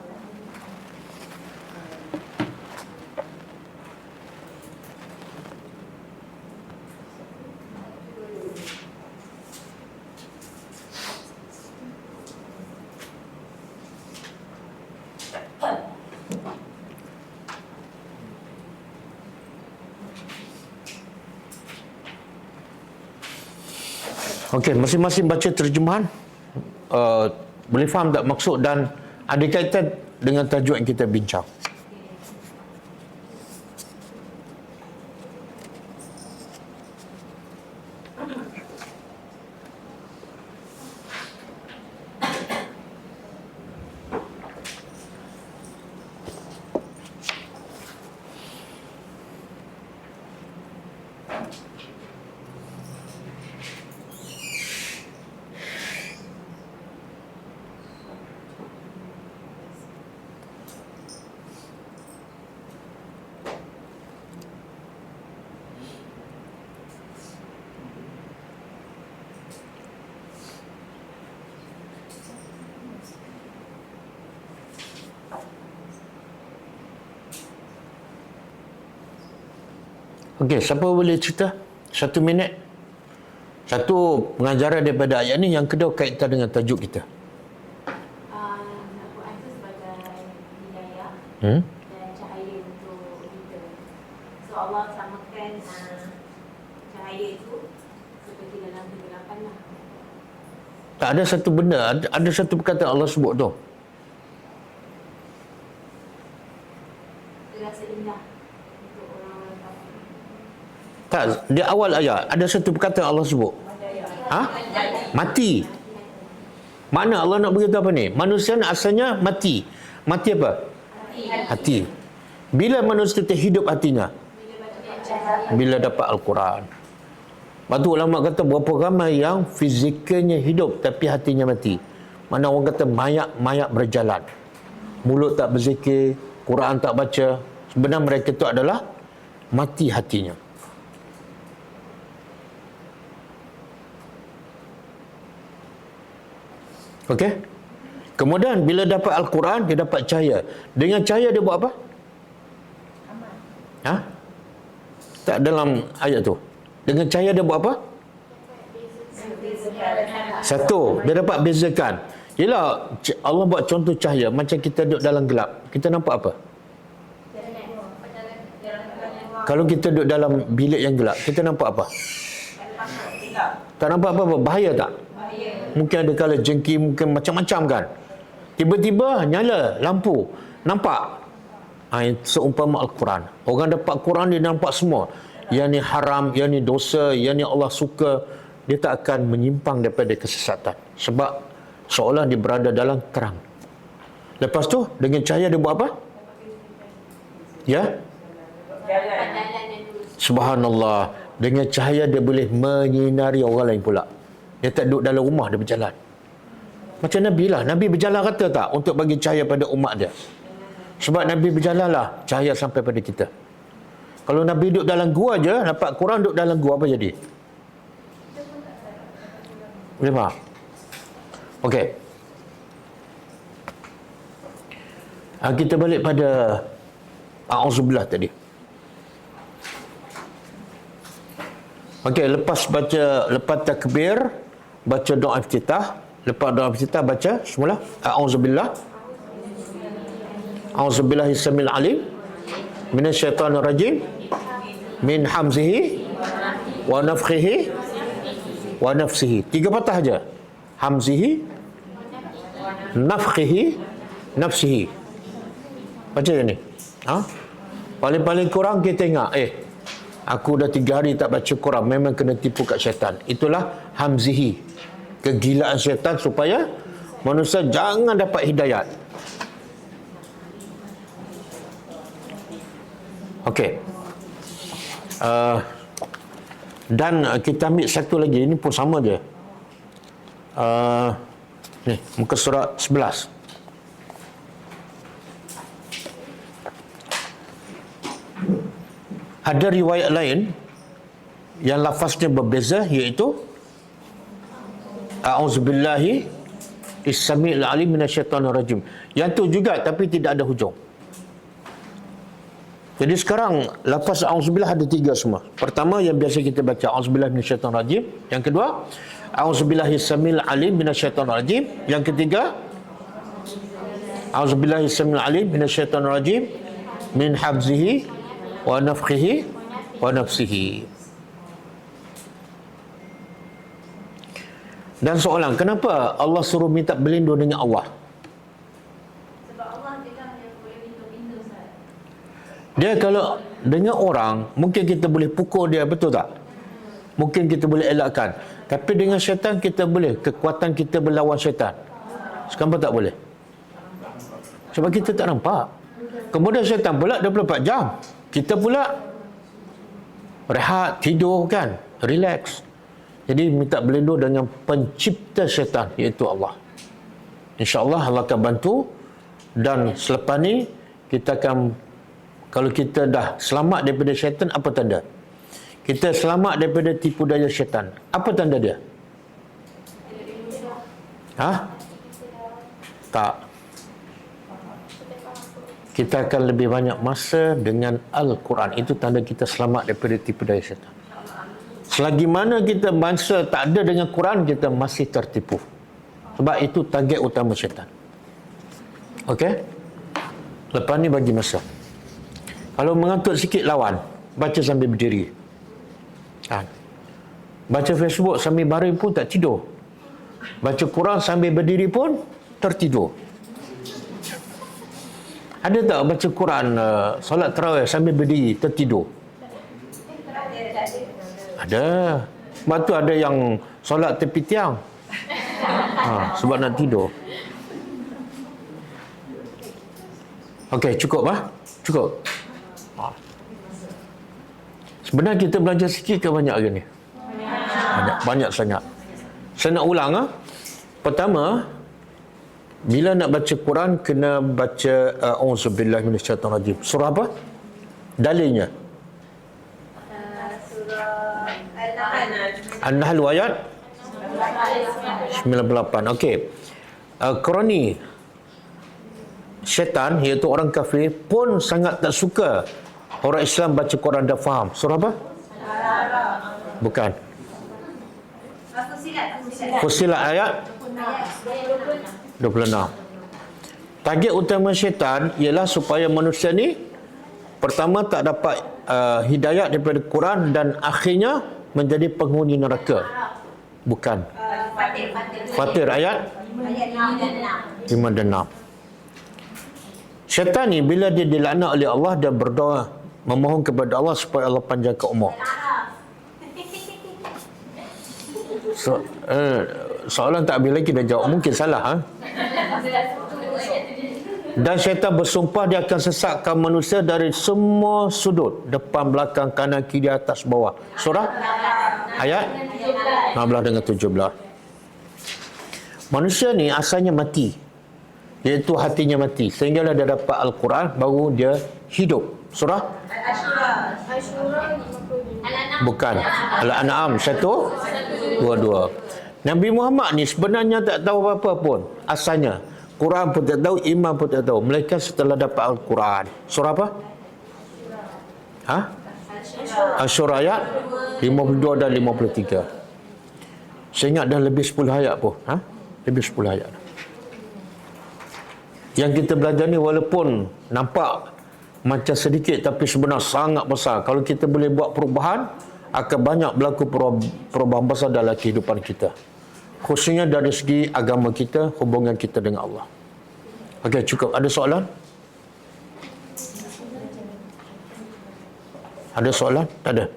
Okey, masing-masing baca terjemahan. Boleh faham tak maksud dan ada kaitan dengan tajuk yang kita bincang. Okey, siapa boleh cerita? 1 minit. Satu pengajaran daripada ayat ni, yang kedua kaitan dengan tajuk kita.
Al-Quran itu sebagai hidayah dan cahaya untuk kita. So Allah samakan cahaya itu seperti dalam kegelapan lah.
Tak ada satu benda, ada satu perkataan Allah sebut tu.
Terasa indah untuk orang-orang kafir.
Tak, di awal ayat ada satu perkataan Allah sebut. Mati. Mana Allah nak beritahu apa ni? Manusia ni asalnya mati. Mati apa? Hati. Bila manusia terhidup hatinya? Bila dapat Al-Quran. Lepas tu ulama kata berapa ramai yang fizikalnya hidup tapi hatinya mati. Mana orang kata mayat berjalan. Mulut tak berzikir, Quran tak baca. Sebenarnya mereka itu adalah mati hatinya. Okey? Kemudian bila dapat Al-Quran, dia dapat cahaya. Dengan cahaya dia buat apa? Ha? Tak dalam ayat tu. Dengan cahaya dia buat apa? Satu, dia dapat bezakan. Yelah, Allah buat contoh cahaya macam kita duduk dalam gelap. Kita nampak apa? Kalau kita duduk dalam bilik yang gelap, kita nampak apa? Tak nampak apa-apa. Bahaya tak? Mungkin ada kala jengki, mungkin macam-macam kan. Tiba-tiba nyala lampu, nampak. Seumpama Al-Quran. Orang dapat Quran, dia nampak semua. Yang ni haram, yang ni dosa, yang ni Allah suka. Dia tak akan menyimpang daripada kesesatan. Sebab seolah dia berada dalam terang. Lepas tu, dengan cahaya dia buat apa? Ya? Subhanallah. Dengan cahaya dia boleh menyinari orang lain pula. Dia tak duduk dalam rumah, dia berjalan. Macam Nabi lah. Nabi berjalan kata tak untuk bagi cahaya pada umat dia. Sebab Nabi berjalanlah, cahaya sampai pada kita. Kalau Nabi duduk dalam gua je, dapat Quran duduk dalam gua, apa jadi? Boleh faham? Okey. Kita balik pada A'udzubillah tadi. Okey, lepas takbir, baca doa iftitah. Lepas doa iftitah baca semula A'udzubillah. A'udzubillahi samil alim minasyaitanir rajim min hamzihi wa nafthihi wa nafsihi. 3 patah aja. Hamzihi, nafthihi, nafsihi. Baca je ni. Paling-paling kurang kita ingat, aku dah 3 hari tak baca Quran, memang kena tipu kat syaitan. Itulah hamzihi, kegilaan syaitan supaya manusia jangan dapat hidayat. Okey. Dan kita ambil satu lagi, ini pun sama je. Ni, muka surat 11. Ada riwayat lain yang lafaznya berbeza, iaitu A'udzubillahi is-sami'il alim minasyaitanir rajim. Yang tu juga tapi tidak ada hujung. Jadi sekarang lafaz A'udzubillah ada 3 semua. Pertama yang biasa kita baca A'udzubillahi minasyaitanir rajim. Yang kedua A'udzubillahi is-sami'il alim minasyaitanir rajim. Yang ketiga A'udzubillahi is-sami'il alim minasyaitanir rajim min habzihi wa nafthihi wa nafsihi. Dan soalan, kenapa Allah suruh minta berlindung dengan Allah?
Sebab Allah bilang dia boleh lindung-lindung, Ustaz.
Dia kalau dengan orang, mungkin kita boleh pukul dia, betul tak? Mungkin kita boleh elakkan. Tapi dengan syaitan kita boleh, kekuatan kita berlawan syaitan. Sekarang tak boleh. Sebab kita tak nampak. Kemudian syaitan pula 24 jam. Kita pula rehat, tidur kan, relax. Jadi minta berlindung dengan pencipta syaitan, iaitu Allah. InsyaAllah Allah akan bantu. Dan selepas ni kita akan, kalau kita dah selamat daripada syaitan, apa tanda? Kita selamat daripada tipu daya syaitan, apa tanda dia? Tak. Kita akan lebih banyak masa dengan Al-Quran. Itu tanda kita selamat daripada tipu daya syaitan. Selagi mana kita bangsa tak ada dengan Quran, kita masih tertipu. Sebab itu target utama syaitan. Okey? Lepas ni bagi masa. Kalau mengantuk sikit, lawan. Baca sambil berdiri. Baca Facebook sambil baring pun tak tidur. Baca Quran sambil berdiri pun tertidur. Ada tak baca Quran, solat tarawih sambil berdiri tertidur? Ada. Sebab tu ada yang solat tepi tiang. Sebab nak tidur. Okey, cukup Cukup. Sebenarnya kita belajar sikit ke banyak hari ni? Banyak sangat. Saya nak ulang Pertama, bila nak baca Quran kena baca auzubillahi minasyaitanirrajim. Surah apa? Dalilnya.
Surah
An-Nahl ayat 98. Okey. Kroni syaitan iaitu orang kafir pun sangat tak suka orang Islam baca Quran dah faham. Surah apa? Bukan. Fussilat ayat 26. Target utama syaitan ialah supaya manusia ni pertama tak dapat hidayat daripada Quran dan akhirnya menjadi penghuni neraka. Bukan. Fatir ayat 5 dan 6. Syaitan ni bila dia dilaknat oleh Allah, dia berdoa memohon kepada Allah supaya Allah panjangkan umur. Soalan tak habis lagi dah jawab. Mungkin salah. Dan syaitan bersumpah dia akan sesatkan manusia dari semua sudut, depan, belakang, kanan, kiri, atas, bawah. Surah ayat 16 dengan 17. Manusia ni asalnya mati, iaitu hatinya mati, sehinggalah dia dapat Al-Quran baru dia hidup. Surah bukan. Al-An'am 1, 2. Nabi Muhammad ni sebenarnya tak tahu apa-apa pun asalnya. Quran pun tak tahu, iman pun tak tahu. Melainkan setelah dapat Al-Quran. Surah apa? Asy-Syura ayat 52 dan 53. Saya ingat dah lebih 10 ayat pun. Lebih 10 ayat. Yang kita belajar ni walaupun nampak macam sedikit tapi sebenarnya sangat besar. Kalau kita boleh buat perubahan, akan banyak berlaku perubahan besar dalam kehidupan kita. Khususnya dari segi agama kita, hubungan kita dengan Allah. Okey, cukup. Ada soalan? Ada soalan? Tak ada?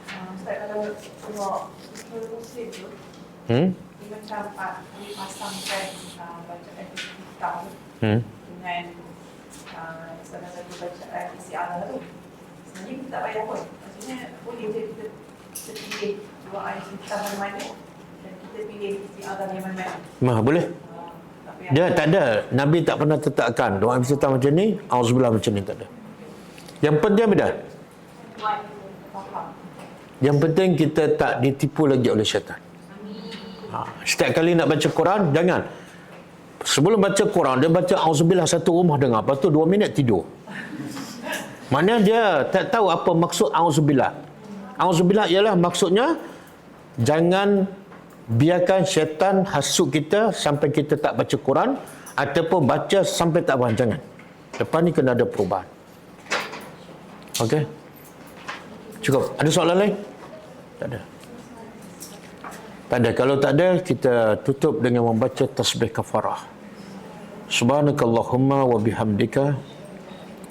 Ustaz, kalau tengok Muslim tu, dia macam dia pasangkan bacaan kita dengan salah satu bacaan isti'adah tu. Sebenarnya kita tak payah pun. Maksudnya boleh je kita pilih dua ayat kita mana-mana dan kita pilih isti'adah yang mana-mana.
Boleh. Dia tak ada. Nabi tak pernah tetapkan doa istiftah macam ni, auzubillah macam ni, tak ada. Yang penting apa? Yang penting kita tak ditipu lagi oleh syaitan. Setiap kali nak baca Quran, jangan. Sebelum baca Quran, dia baca auzubillah satu rumah dengar. Lepas tu 2 minit tidur. Mana dia tak tahu apa maksud auzubillah. Auzubillah ialah maksudnya jangan biarkan syaitan hasut kita sampai kita tak baca Quran ataupun baca sampai tak faham. Jangan. Lepas ni kena ada perubahan. Okey. Cukup. Ada soalan lain? Tak ada. Tak ada. Kalau tak ada, kita tutup dengan membaca tasbih kafarah. Subhanakallahumma wa bihamdika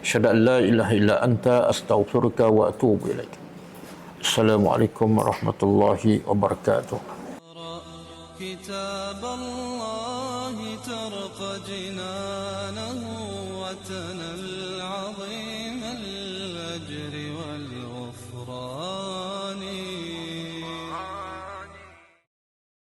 asyhadu an la ilaha illa anta astaghfiruka wa atubu ilaik. Assalamualaikum warahmatullahi wabarakatuh.
كتاب الله ترق جنانه وتنام